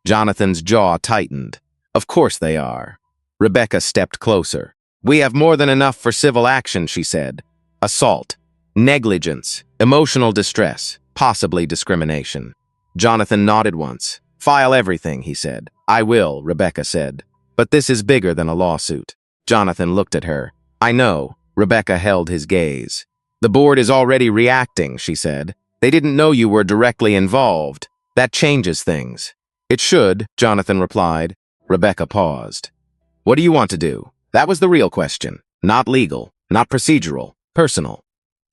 Jonathan's jaw tightened. "Of course they are." Rebecca stepped closer. "We have more than enough for civil action," she said. "Assault, negligence, emotional distress, possibly discrimination." Jonathan nodded once. "File everything," he said. "I will," Rebecca said. "But this is bigger than a lawsuit." Jonathan looked at her. "I know." Rebecca held his gaze. "The board is already reacting," she said. "They didn't know you were directly involved. That changes things." "It should," Jonathan replied. Rebecca paused. "What do you want to do?" That was the real question. Not legal, not procedural, personal.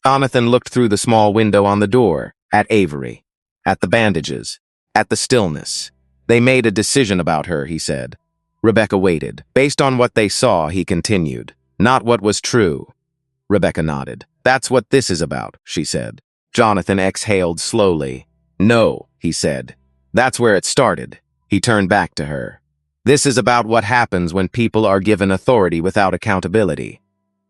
Jonathan looked through the small window on the door, at Avery, at the bandages, at the stillness. "They made a decision about her," he said. Rebecca waited. "Based on what they saw," he continued. "Not what was true." Rebecca nodded. "That's what this is about," she said. Jonathan exhaled slowly. "No," he said. "That's where it started." He turned back to her. "This is about what happens when people are given authority without accountability."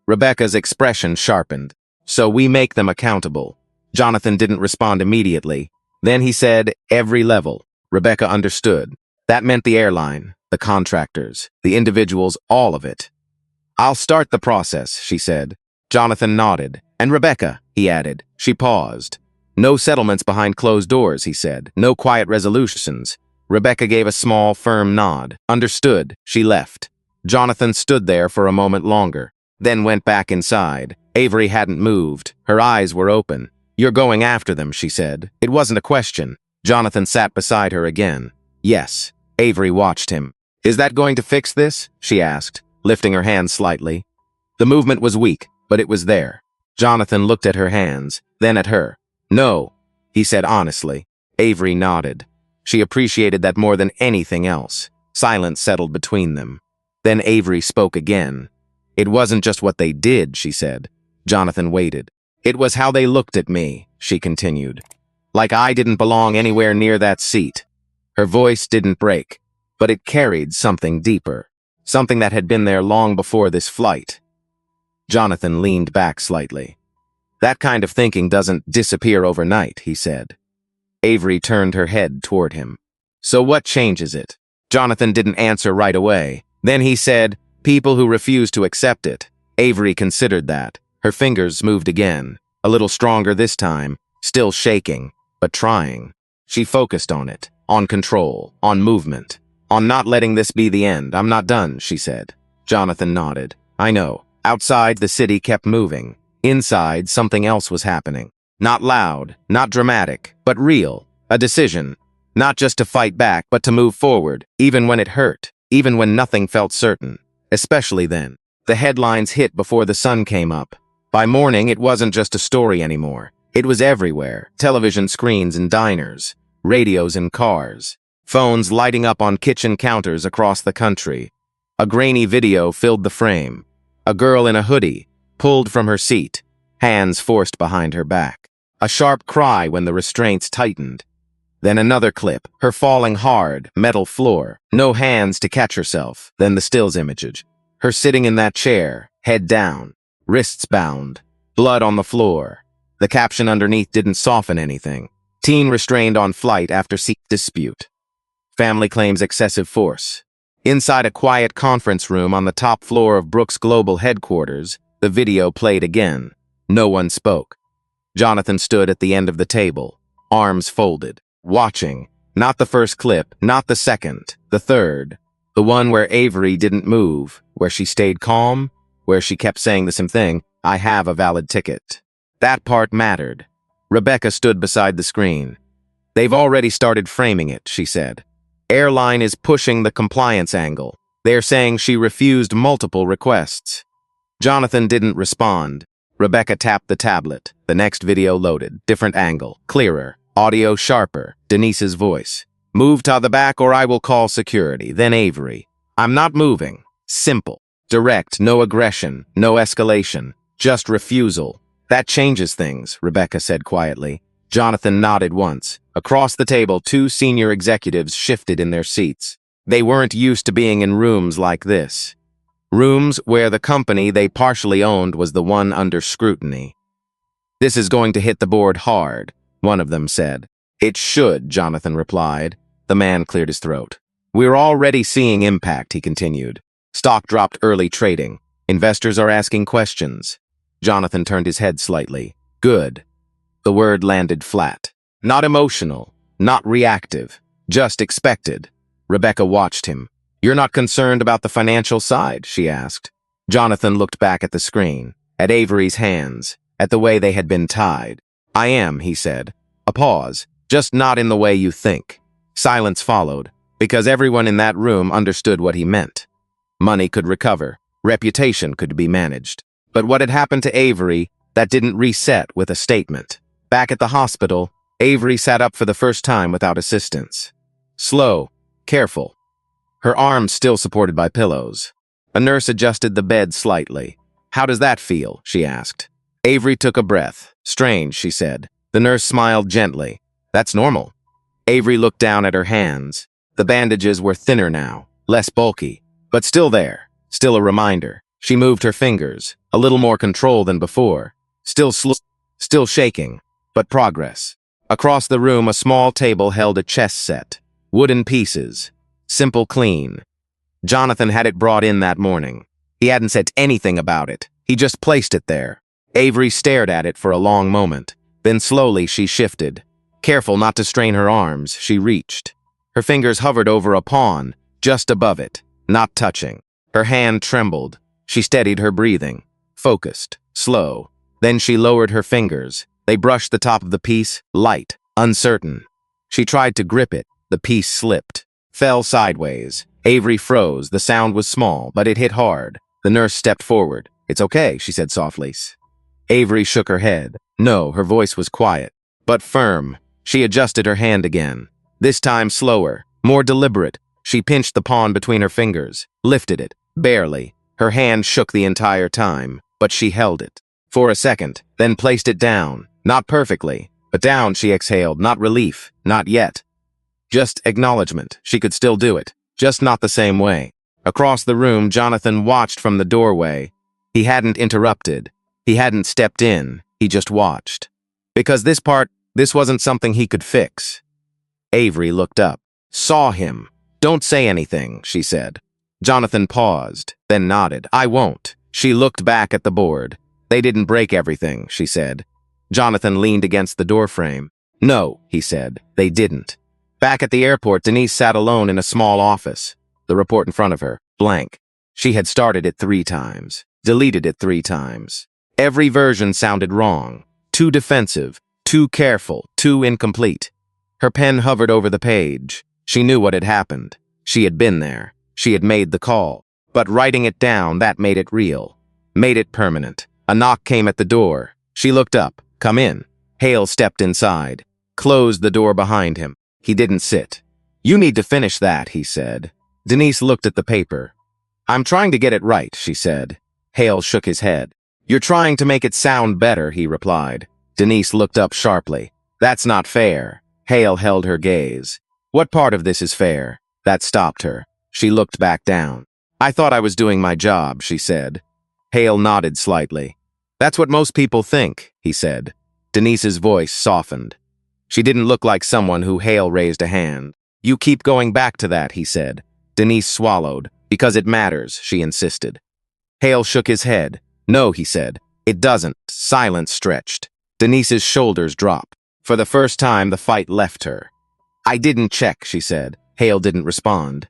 Rebecca's expression sharpened. "So we make them accountable." Jonathan didn't respond immediately. Then he said, "Every level." Rebecca understood. That meant the airline, the contractors, the individuals, all of it. "I'll start the process," she said. Jonathan nodded. "And Rebecca," he added. She paused. "No settlements behind closed doors," he said. "No quiet resolutions." Rebecca gave a small, firm nod. "Understood." She left. Jonathan stood there for a moment longer, then went back inside. Avery hadn't moved. Her eyes were open. "You're going after them," she said. It wasn't a question. Jonathan sat beside her again. "Yes." Avery watched him. "Is that going to fix this?" she asked, lifting her hands slightly. The movement was weak, but it was there. Jonathan looked at her hands, then at her. "No," he said honestly. Avery nodded. She appreciated that more than anything else. Silence settled between them. Then Avery spoke again. "It wasn't just what they did," she said. Jonathan waited. "It was how they looked at me," she continued. "Like I didn't belong anywhere near that seat." Her voice didn't break, but it carried something deeper. Something that had been there long before this flight. Jonathan leaned back slightly. "That kind of thinking doesn't disappear overnight," he said. Avery turned her head toward him. "So what changes it?" Jonathan didn't answer right away. Then he said, "People who refuse to accept it." Avery considered that. Her fingers moved again, a little stronger this time, still shaking, but trying. She focused on it, on control, on movement, on not letting this be the end. "I'm not done," she said. Jonathan nodded. "I know." Outside, the city kept moving. Inside, something else was happening. Not loud, not dramatic, but real. A decision. Not just to fight back, but to move forward, even when it hurt, even when nothing felt certain. Especially then. The headlines hit before the sun came up. By morning, it wasn't just a story anymore. It was everywhere. Television screens in diners, radios in cars, phones lighting up on kitchen counters across the country. A grainy video filled the frame. A girl in a hoodie, pulled from her seat, hands forced behind her back. A sharp cry when the restraints tightened. Then another clip, her falling hard, metal floor, no hands to catch herself. Then the stills image. Her sitting in that chair, head down, wrists bound, blood on the floor. The caption underneath didn't soften anything. "Teen restrained on flight after seat dispute. Family claims excessive force." Inside a quiet conference room on the top floor of Brooks Global headquarters, the video played again. No one spoke. Jonathan stood at the end of the table, arms folded, watching. Not the first clip, not the second, the third. The one where Avery didn't move, where she stayed calm, where she kept saying the same thing, "I have a valid ticket." That part mattered. Rebecca stood beside the screen. "They've already started framing it," she said. "Airline is pushing the compliance angle. They're saying she refused multiple requests." Jonathan didn't respond. Rebecca tapped the tablet. The next video loaded. Different angle. Clearer. Audio sharper. Denise's voice. "Move to the back or I will call security." Then Avery. "I'm not moving." Simple. Direct. No aggression. No escalation. Just refusal. "That changes things," Rebecca said quietly. Jonathan nodded once. Across the table, two senior executives shifted in their seats. They weren't used to being in rooms like this. Rooms where the company they partially owned was the one under scrutiny. "This is going to hit the board hard," one of them said. "It should," Jonathan replied. The man cleared his throat. "We're already seeing impact," he continued. "Stock dropped early trading. Investors are asking questions." Jonathan turned his head slightly. "Good." The word landed flat. Not emotional, not reactive, just expected. Rebecca watched him. "You're not concerned about the financial side?" she asked. Jonathan looked back at the screen, at Avery's hands, at the way they had been tied. "I am," he said. A pause, "just not in the way you think." Silence followed, because everyone in that room understood what he meant. Money could recover, reputation could be managed. But what had happened to Avery, that didn't reset with a statement. Back at the hospital, Avery sat up for the first time without assistance. Slow, careful. Her arms still supported by pillows. A nurse adjusted the bed slightly. "How does that feel?" she asked. Avery took a breath. "Strange," she said. The nurse smiled gently. "That's normal." Avery looked down at her hands. The bandages were thinner now, less bulky, but still there, still a reminder. She moved her fingers, a little more control than before. Still shaking, but progress. Across the room, a small table held a chess set. Wooden pieces. Simple, clean. Jonathan had it brought in that morning. He hadn't said anything about it. He just placed it there. Avery stared at it for a long moment. Then slowly she shifted. Careful not to strain her arms, she reached. Her fingers hovered over a pawn, just above it, not touching. Her hand trembled. She steadied her breathing. Focused. Slow. Then she lowered her fingers. They brushed the top of the piece, light, uncertain. She tried to grip it. The piece slipped. Fell sideways. Avery froze. The sound was small, but it hit hard. The nurse stepped forward. "It's okay," she said softly. Avery shook her head. No, her voice was quiet, but firm. She adjusted her hand again. This time slower, more deliberate. She pinched the pawn between her fingers, lifted it, barely. Her hand shook the entire time, but she held it. For a second, then placed it down. Not perfectly, but down, she exhaled. Not relief, not yet. Just acknowledgement. She could still do it, just not the same way. Across the room, Jonathan watched from the doorway. He hadn't interrupted. He hadn't stepped in. He just watched. Because this wasn't something he could fix. Avery looked up. Saw him. "Don't say anything," she said. Jonathan paused, then nodded. "I won't." She looked back at the board. "They didn't break everything," she said. Jonathan leaned against the doorframe. "No," he said, "they didn't." Back at the airport, Denise sat alone in a small office. The report in front of her, blank. She had started it 3 times, deleted it 3 times. Every version sounded wrong. Too defensive, too careful, too incomplete. Her pen hovered over the page. She knew what had happened. She had been there. She had made the call. But writing it down, that made it real. Made it permanent. A knock came at the door. She looked up. "Come in." Hale stepped inside. Closed the door behind him. He didn't sit. "You need to finish that," he said. Denise looked at the paper. "I'm trying to get it right," she said. Hale shook his head. "You're trying to make it sound better," he replied. Denise looked up sharply. "That's not fair." Hale held her gaze. "What part of this is fair?" That stopped her. She looked back down. "I thought I was doing my job," she said. Hale nodded slightly. "That's what most people think," he said. Denise's voice softened. She didn't look like someone who Hale raised a hand. "You keep going back to that," he said. Denise swallowed. "Because it matters," she insisted. Hale shook his head. "No," he said. "It doesn't." Silence stretched. Denise's shoulders dropped. For the first time, the fight left her. "I didn't check," she said. Hale didn't respond.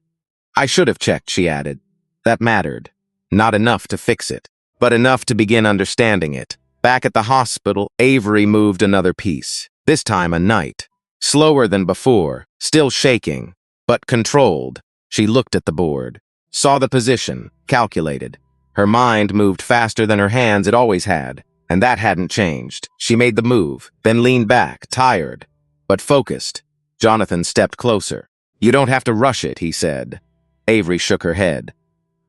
"I should have checked," she added. That mattered. Not enough to fix it, but enough to begin understanding it. Back at the hospital, Avery moved another piece. This time a night. Slower than before, still shaking, but controlled. She looked at the board. Saw the position, calculated. Her mind moved faster than her hands it always had, and that hadn't changed. She made the move, then leaned back, tired, but focused. Jonathan stepped closer. "You don't have to rush it," he said. Avery shook her head.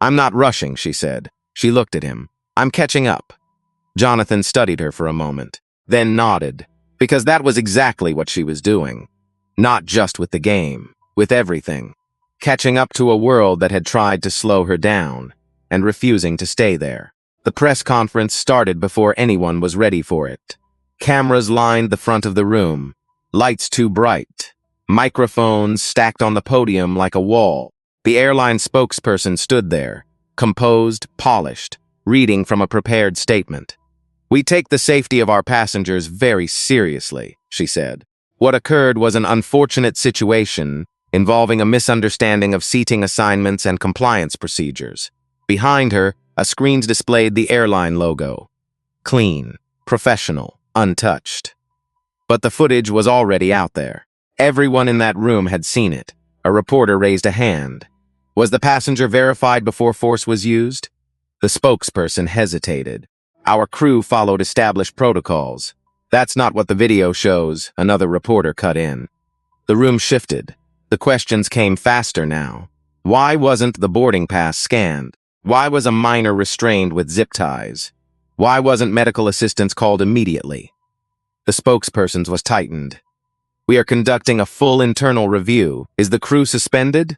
"I'm not rushing," she said. She looked at him. "I'm catching up." Jonathan studied her for a moment, then nodded, because that was exactly what she was doing. Not just with the game, with everything. Catching up to a world that had tried to slow her down, and refusing to stay there. The press conference started before anyone was ready for it. Cameras lined the front of the room, lights too bright, microphones stacked on the podium like a wall. The airline spokesperson stood there, composed, polished, reading from a prepared statement. "We take the safety of our passengers very seriously," she said. "What occurred was an unfortunate situation involving a misunderstanding of seating assignments and compliance procedures." Behind her, a screen displayed the airline logo. Clean, professional, untouched. But the footage was already out there. Everyone in that room had seen it. A reporter raised a hand. Was the passenger verified before force was used? The spokesperson hesitated. "Our crew followed established protocols." "That's not what the video shows," another reporter cut in. The room shifted. The questions came faster now. Why wasn't the boarding pass scanned? Why was a minor restrained with zip ties? Why wasn't medical assistance called immediately? The spokesperson's was tightened. "We are conducting a full internal review. Is the crew suspended?"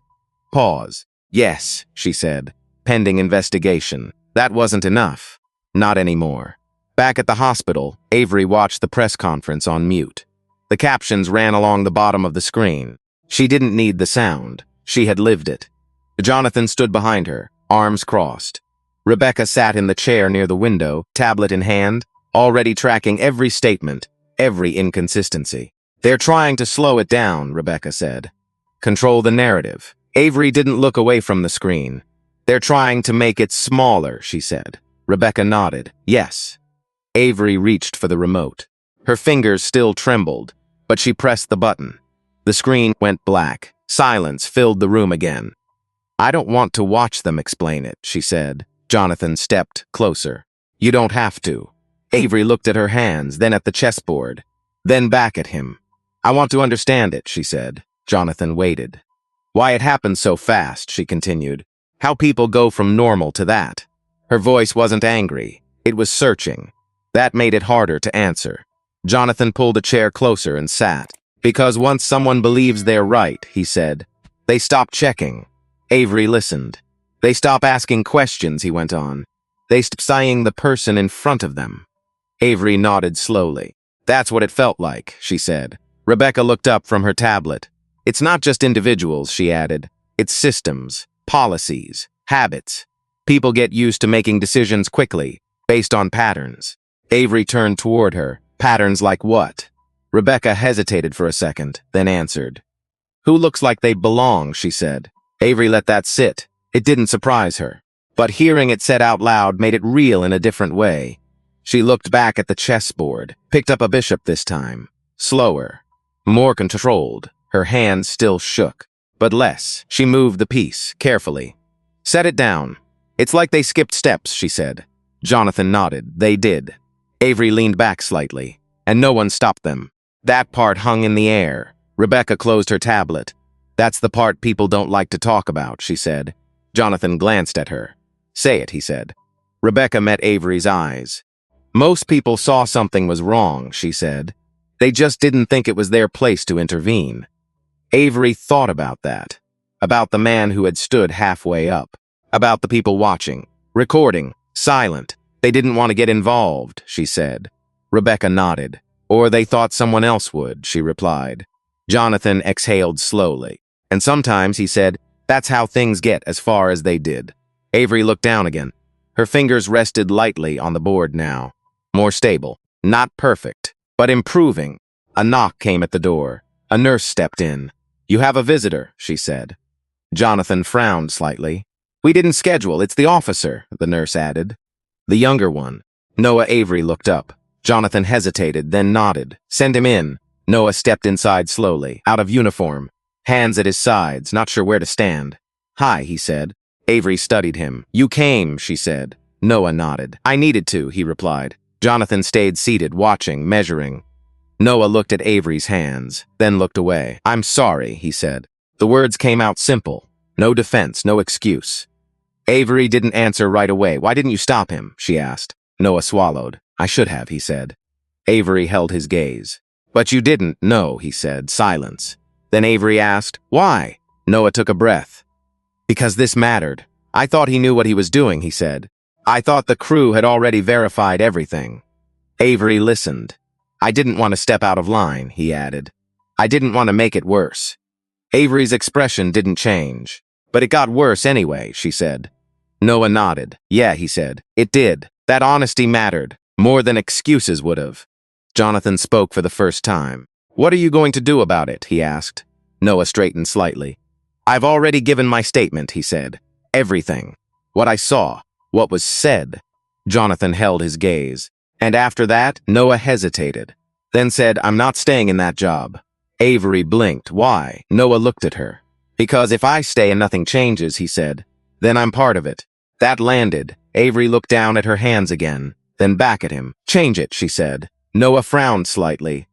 Pause. "Yes," she said. "Pending investigation." That wasn't enough. Not anymore. Back at the hospital, Avery watched the press conference on mute. The captions ran along the bottom of the screen. She didn't need the sound. She had lived it. Jonathan stood behind her, arms crossed. Rebecca sat in the chair near the window, tablet in hand, already tracking every statement, every inconsistency. "They're trying to slow it down," Rebecca said. "Control the narrative." Avery didn't look away from the screen. They're trying to make it smaller, she said. Rebecca nodded. Yes. Avery reached for the remote. Her fingers still trembled, but she pressed the button. The screen went black. Silence filled the room again. I don't want to watch them explain it, she said. Jonathan stepped closer. You don't have to. Avery looked at her hands, then at the chessboard, then back at him. I want to understand it, she said. Jonathan waited. Why it happened so fast, she continued. How people go from normal to that. Her voice wasn't angry. It was searching. That made it harder to answer. Jonathan pulled a chair closer and sat. Because once someone believes they're right, he said, they stop checking. Avery listened. They stop asking questions, he went on. They stop seeing the person in front of them. Avery nodded slowly. That's what it felt like, she said. Rebecca looked up from her tablet. It's not just individuals, she added. It's systems, policies, habits. People get used to making decisions quickly, based on patterns. Avery turned toward her. Patterns like what? Rebecca hesitated for a second, then answered. Who looks like they belong, she said. Avery let that sit. It didn't surprise her. But hearing it said out loud made it real in a different way. She looked back at the chessboard, picked up a bishop this time. Slower. More controlled. Her hands still shook. But less. She moved the piece, carefully. Set it down. It's like they skipped steps, she said. Jonathan nodded. They did. Avery leaned back slightly, and no one stopped them. That part hung in the air. Rebecca closed her tablet. That's the part people don't like to talk about, she said. Jonathan glanced at her. Say it, he said. Rebecca met Avery's eyes. Most people saw something was wrong, she said. They just didn't think it was their place to intervene. Avery thought about that. About the man who had stood halfway up. About the people watching. Recording. Silent. They didn't want to get involved, she said. Rebecca nodded. Or they thought someone else would, she replied. Jonathan exhaled slowly. And sometimes, he said, that's how things get as far as they did. Avery looked down again. Her fingers rested lightly on the board now. More stable. Not perfect, but improving. A knock came at the door. A nurse stepped in. You have a visitor, she said. Jonathan frowned slightly. We didn't schedule, it's the officer, the nurse added. The younger one. Noah. Avery looked up. Jonathan hesitated, then nodded. Send him in. Noah stepped inside slowly, out of uniform. Hands at his sides, not sure where to stand. Hi, he said. Avery studied him. You came, she said. Noah nodded. I needed to, he replied. Jonathan stayed seated, watching, measuring. Noah looked at Avery's hands, then looked away. I'm sorry, he said. The words came out simple. No defense, no excuse. Avery didn't answer right away. Why didn't you stop him? She asked. Noah swallowed. I should have, he said. Avery held his gaze. But you didn't. No, he said. Silence. Then Avery asked, why? Noah took a breath. Because this mattered. I thought he knew what he was doing, he said. I thought the crew had already verified everything. Avery listened. I didn't want to step out of line, he added. I didn't want to make it worse. Avery's expression didn't change. But it got worse anyway, she said. Noah nodded. Yeah, he said. It did. That honesty mattered. More than excuses would have. Jonathan spoke for the first time. What are you going to do about it? He asked. Noah straightened slightly. I've already given my statement, he said. Everything. What I saw. What was said. Jonathan held his gaze. And after that, Noah hesitated. Then said, I'm not staying in that job. Avery blinked. Why? Noah looked at her. Because if I stay and nothing changes, he said, then I'm part of it. That landed. Avery looked down at her hands again, then back at him. Change it, she said. Noah frowned slightly.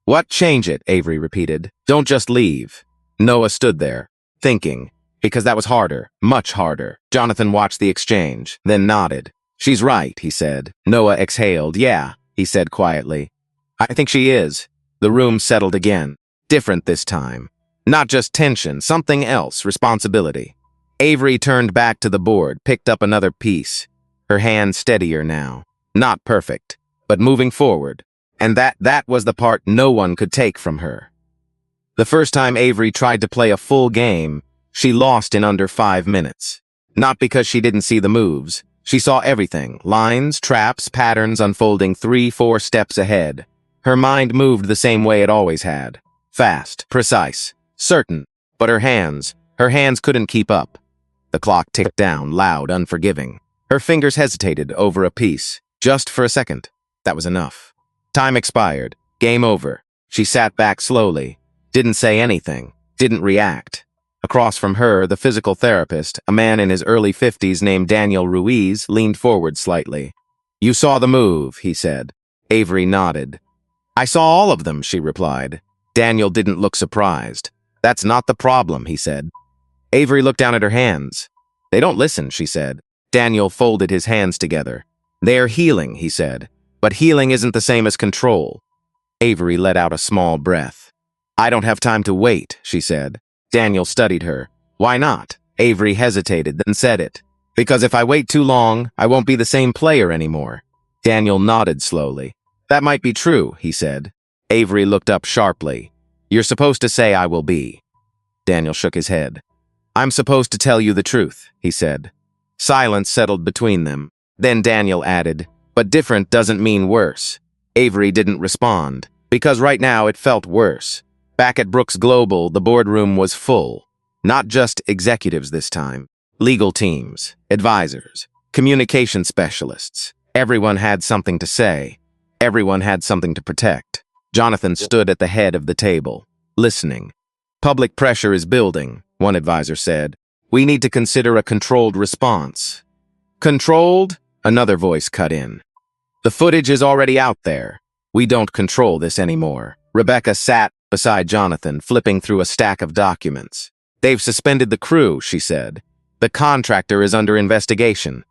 What change it? Avery repeated. Don't just leave. Noah stood there, thinking, because that was harder, much harder. Jonathan watched the exchange, then nodded. She's right, he said. Noah exhaled. Yeah, he said quietly. I think she is. The room settled again. Different this time. Not just tension, something else, responsibility. Avery turned back to the board, picked up another piece. Her hand steadier now. Not perfect, but moving forward. And that was the part no one could take from her. The first time Avery tried to play a full game, she lost in under 5 minutes. Not because she didn't see the moves. She saw everything, lines, traps, patterns unfolding 3-4 steps ahead. Her mind moved the same way it always had. Fast, precise, certain. But her hands couldn't keep up. The clock ticked down, loud, unforgiving. Her fingers hesitated over a piece, just for a second. That was enough. Time expired. Game over. She sat back slowly. Didn't say anything. Didn't react. Across from her, the physical therapist, a man in his early 50s named Daniel Ruiz, leaned forward slightly. "You saw the move," he said. Avery nodded. "I saw all of them," she replied. Daniel didn't look surprised. "That's not the problem," he said. Avery looked down at her hands. "They don't listen," she said. Daniel folded his hands together. "They're healing," he said. "But healing isn't the same as control." Avery let out a small breath. "I don't have time to wait," she said. Daniel studied her. "Why not?" Avery hesitated, then said it. "Because if I wait too long, I won't be the same player anymore." Daniel nodded slowly. "That might be true," he said. Avery looked up sharply. "You're supposed to say I will be." Daniel shook his head. "I'm supposed to tell you the truth," he said. Silence settled between them. Then Daniel added, "But different doesn't mean worse." Avery didn't respond, because right now it felt worse. Back at Brooks Global, the boardroom was full. Not just executives this time. Legal teams, advisors, communication specialists. Everyone had something to say. Everyone had something to protect. Jonathan stood at the head of the table, listening. "Public pressure is building," one advisor said. "We need to consider a controlled response." "Controlled?" Another voice cut in. "The footage is already out there. We don't control this anymore." Rebecca sat beside Jonathan, flipping through a stack of documents. "They've suspended the crew," she said. "The contractor is under investigation.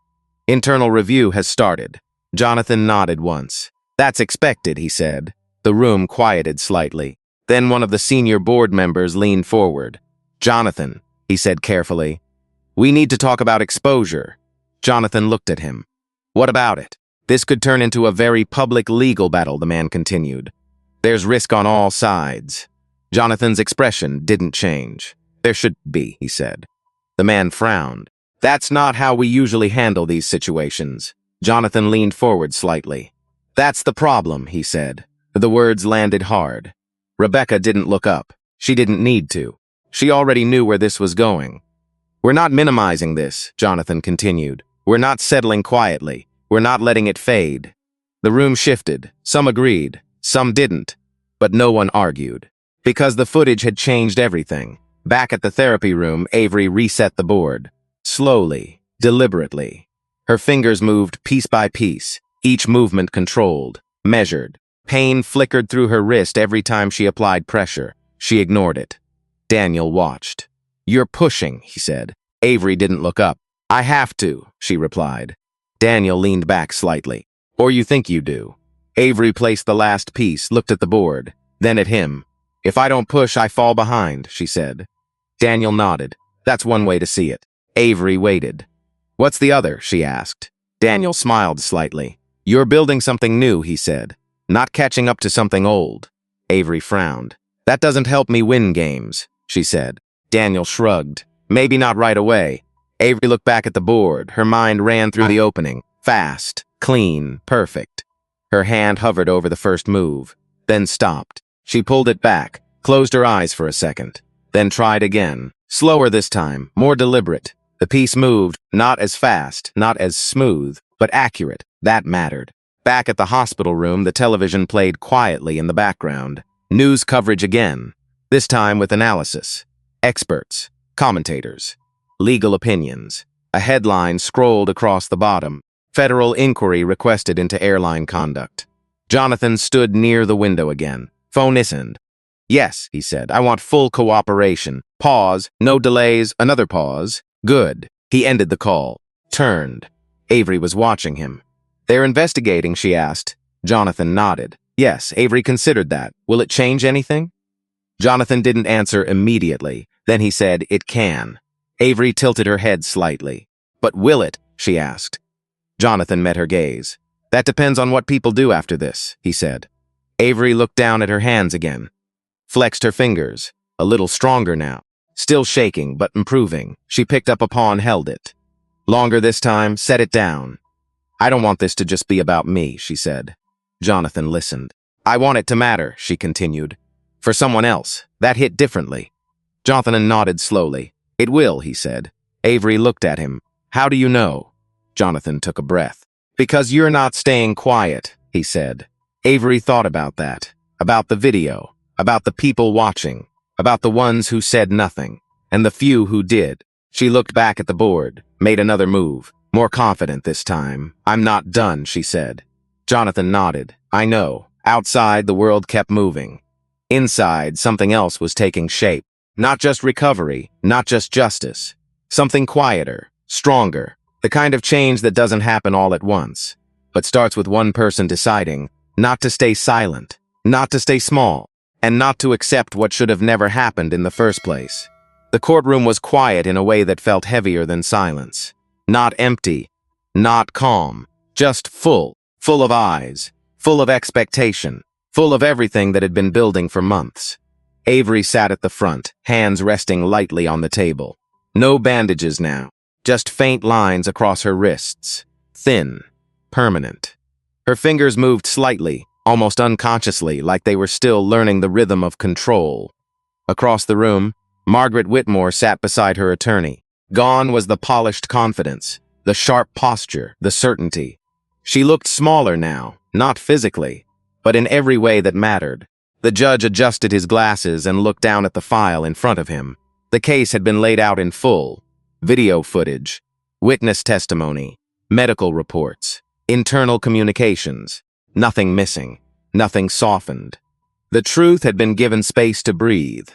Internal review has started." Jonathan nodded once. "That's expected," he said. The room quieted slightly. Then one of the senior board members leaned forward. "Jonathan," he said carefully, "we need to talk about exposure." Jonathan looked at him. "What about it?" "This could turn into a very public legal battle," the man continued. "There's risk on all sides." Jonathan's expression didn't change. "There should be," he said. The man frowned. "That's not how we usually handle these situations." Jonathan leaned forward slightly. "That's the problem," he said. The words landed hard. Rebecca didn't look up. She didn't need to. She already knew where this was going. "We're not minimizing this," Jonathan continued. "We're not settling quietly. We're not letting it fade." The room shifted. Some agreed. Some didn't. But no one argued. Because the footage had changed everything. Back at the therapy room, Avery reset the board. Slowly, deliberately. Her fingers moved piece by piece, each movement controlled, measured. Pain flickered through her wrist every time she applied pressure. She ignored it. Daniel watched. "You're pushing," he said. Avery didn't look up. "I have to," she replied. Daniel leaned back slightly. "Or you think you do." Avery placed the last piece, looked at the board, then at him. "If I don't push, I fall behind," she said. Daniel nodded. "That's one way to see it." Avery waited. "What's the other?" she asked. Daniel smiled slightly. "You're building something new," he said. "Not catching up to something old." Avery frowned. "That doesn't help me win games," she said. Daniel shrugged. "Maybe not right away." Avery looked back at the board. Her mind ran through the opening. Fast, clean, perfect. Her hand hovered over the first move, then stopped. She pulled it back, closed her eyes for a second, then tried again. Slower this time, more deliberate. The piece moved, not as fast, not as smooth, but accurate. That mattered. Back at the hospital room, the television played quietly in the background. News coverage again, this time with analysis. Experts, commentators, legal opinions. A headline scrolled across the bottom. Federal inquiry requested into airline conduct. Jonathan stood near the window again. Phone listened. "Yes," he said, "I want full cooperation." Pause, no delays, another pause. "Good." He ended the call. Turned. Avery was watching him. "They're investigating," she asked. Jonathan nodded. "Yes, Avery considered that. Will it change anything?" Jonathan didn't answer immediately. Then he said, "It can." Avery tilted her head slightly. "But will it?" she asked. Jonathan met her gaze. "That depends on what people do after this," he said. Avery looked down at her hands again. Flexed her fingers. A little stronger now. Still shaking, but improving. She picked up a paw and held it. Longer this time, set it down. "I don't want this to just be about me," she said. Jonathan listened. "I want it to matter," she continued. "For someone else. That hit differently." Jonathan nodded slowly. "It will," he said. Avery looked at him. How do you know? Jonathan took a breath. Because you're not staying quiet, he said. Avery thought about that. About the video. About the people watching. About the ones who said nothing. And the few who did. She looked back at the board, made another move. More confident this time. I'm not done, she said. Jonathan nodded. I know. Outside, the world kept moving. Inside, something else was taking shape. Not just recovery, not just justice. Something quieter, stronger. The kind of change that doesn't happen all at once, but starts with one person deciding not to stay silent, not to stay small, and not to accept what should have never happened in the first place. The courtroom was quiet in a way that felt heavier than silence. Not empty, not calm, just full of eyes, full of expectation, full of everything that had been building for months. Avery sat at the front, hands resting lightly on the table. No bandages now, just faint lines across her wrists. Thin, permanent. Her fingers moved slightly, almost unconsciously, like they were still learning the rhythm of control. Across the room, Margaret Whitmore sat beside her attorney. Gone was the polished confidence, the sharp posture, the certainty. She looked smaller now, not physically, but in every way that mattered. The judge adjusted his glasses and looked down at the file in front of him. The case had been laid out in full. Video footage, witness testimony, medical reports, internal communications. Nothing missing, nothing softened. The truth had been given space to breathe.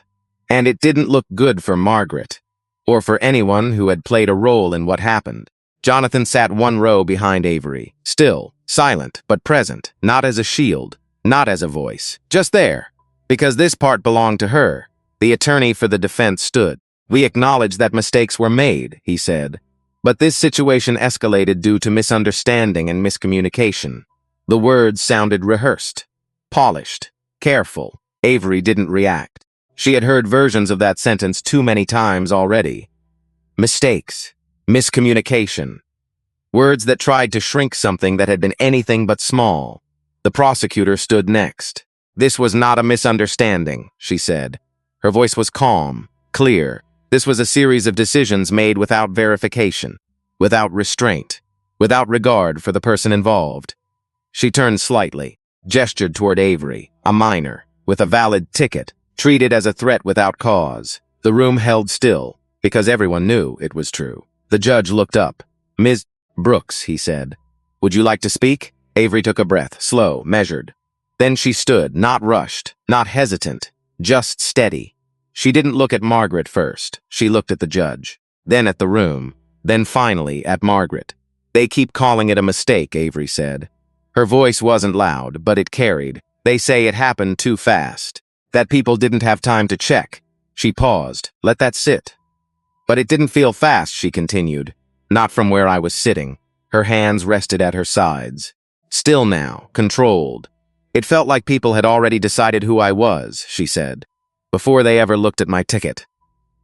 And it didn't look good for Margaret, or for anyone who had played a role in what happened. Jonathan sat one row behind Avery, still, silent, but present, not as a shield, not as a voice, just there, because this part belonged to her. The attorney for the defense stood. We acknowledge that mistakes were made, he said, but this situation escalated due to misunderstanding and miscommunication. The words sounded rehearsed, polished, careful. Avery didn't react. She had heard versions of that sentence too many times already. Mistakes. Miscommunication. Words that tried to shrink something that had been anything but small. The prosecutor stood next. This was not a misunderstanding, she said. Her voice was calm, clear. This was a series of decisions made without verification, without restraint, without regard for the person involved. She turned slightly, gestured toward Avery, a minor, with a valid ticket, treated as a threat without cause. The room held still, because everyone knew it was true. The judge looked up. Ms. Brooks, he said. Would you like to speak? Avery took a breath, slow, measured. Then she stood, not rushed, not hesitant, just steady. She didn't look at Margaret first. She looked at the judge, then at the room, then finally at Margaret. They keep calling it a mistake, Avery said. Her voice wasn't loud, but it carried. They say it happened too fast, that people didn't have time to check. She paused. Let that sit. But it didn't feel fast, she continued. Not from where I was sitting. Her hands rested at her sides. Still now, controlled. It felt like people had already decided who I was, she said, before they ever looked at my ticket.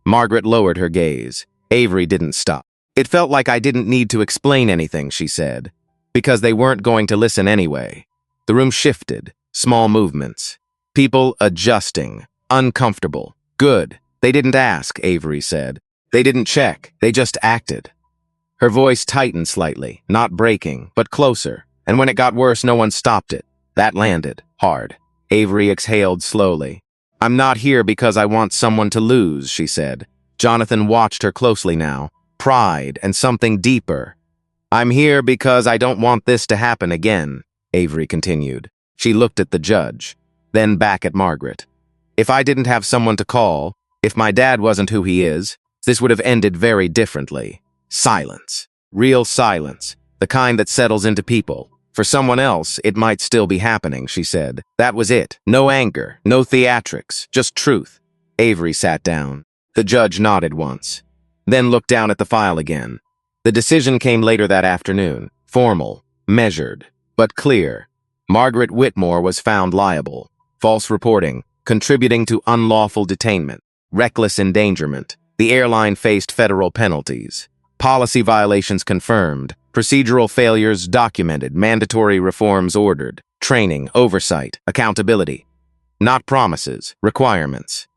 Margaret lowered her gaze. Avery didn't stop. It felt like I didn't need to explain anything, she said, because they weren't going to listen anyway. The room shifted, small movements. People adjusting, uncomfortable. Good. They didn't ask, Avery said. They didn't check. They just acted. Her voice tightened slightly, not breaking, but closer. And when it got worse, no one stopped it. That landed hard. Avery exhaled slowly. I'm not here because I want someone to lose, she said. Jonathan watched her closely now. Pride and something deeper. I'm here because I don't want this to happen again, Avery continued. She looked at the judge, then back at Margaret. If I didn't have someone to call, if my dad wasn't who he is, this would have ended very differently. Silence. Real silence. The kind that settles into people. For someone else, it might still be happening, she said. That was it. No anger, no theatrics, just truth. Avery sat down. The judge nodded once, then looked down at the file again. The decision came later that afternoon. Formal, measured, but clear. Margaret Whitmore was found liable. False reporting, contributing to unlawful detainment, reckless endangerment. The airline faced federal penalties. Policy violations confirmed. Procedural failures documented. Mandatory reforms ordered. Training, oversight, accountability. Not promises, requirements.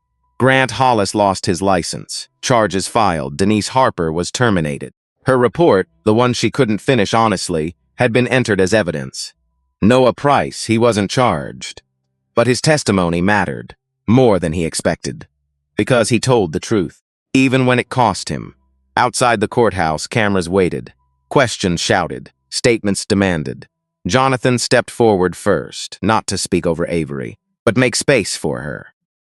Grant Hollis lost his license. Charges filed. Denise Harper was terminated. Her report, the one she couldn't finish honestly, had been entered as evidence. Noah Price, he wasn't charged. But his testimony mattered, more than he expected. Because he told the truth, even when it cost him. Outside the courthouse, cameras waited. Questions shouted. Statements demanded. Jonathan stepped forward first, not to speak over Avery, but make space for her.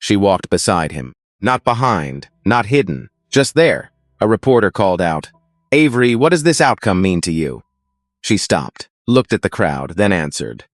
She walked beside him. Not behind, not hidden, just there. A reporter called out, "Avery, what does this outcome mean to you?" She stopped, looked at the crowd, then answered.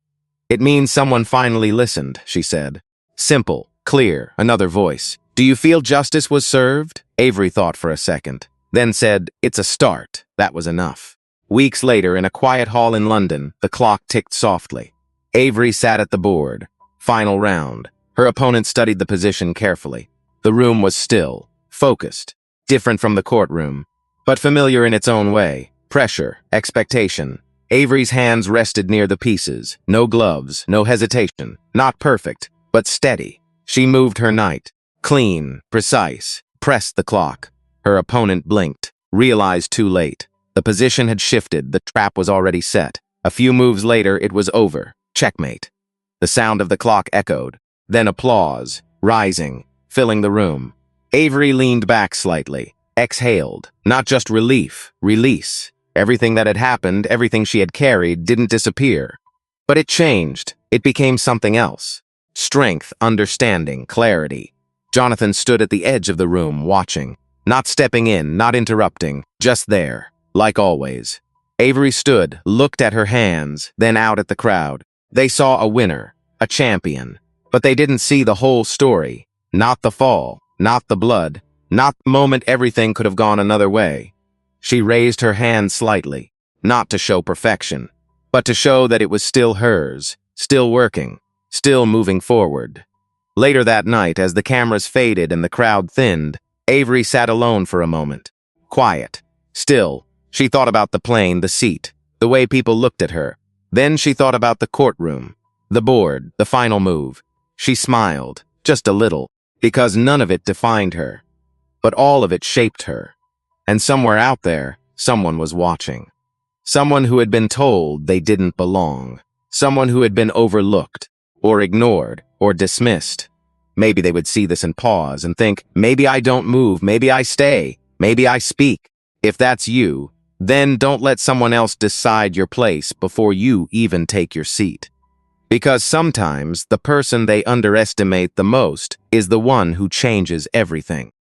"It means someone finally listened," she said. Simple, clear, another voice. "Do you feel justice was served?" Avery thought for a second, then said, "It's a start." That was enough. Weeks later, in a quiet hall in London, the clock ticked softly. Avery sat at the board. Final round. Her opponent studied the position carefully. The room was still, focused, different from the courtroom, but familiar in its own way. Pressure, expectation. Avery's hands rested near the pieces. No gloves, no hesitation. Not perfect, but steady. She moved her knight. Clean, precise, pressed the clock. Her opponent blinked, realized too late. The position had shifted, the trap was already set. A few moves later, it was over. Checkmate. The sound of the clock echoed. Then applause, rising, filling the room. Avery leaned back slightly, exhaled. Not just relief, release. Everything that had happened, everything she had carried, didn't disappear. But it changed. It became something else. Strength, understanding, clarity. Jonathan stood at the edge of the room, watching. Not stepping in, not interrupting, just there. Like always. Avery stood, looked at her hands, then out at the crowd. They saw a winner, a champion. But they didn't see the whole story. Not the fall, not the blood, not the moment everything could have gone another way. She raised her hand slightly, not to show perfection, but to show that it was still hers, still working, still moving forward. Later that night, as the cameras faded and the crowd thinned, Avery sat alone for a moment. Quiet, still. She thought about the plane, the seat, the way people looked at her. Then she thought about the courtroom, the board, the final move. She smiled, just a little, because none of it defined her. But all of it shaped her. And somewhere out there, someone was watching. Someone who had been told they didn't belong. Someone who had been overlooked, or ignored, or dismissed. Maybe they would see this and pause and think, maybe I don't move, maybe I stay, maybe I speak. If that's you, then don't let someone else decide your place before you even take your seat. Because sometimes the person they underestimate the most is the one who changes everything.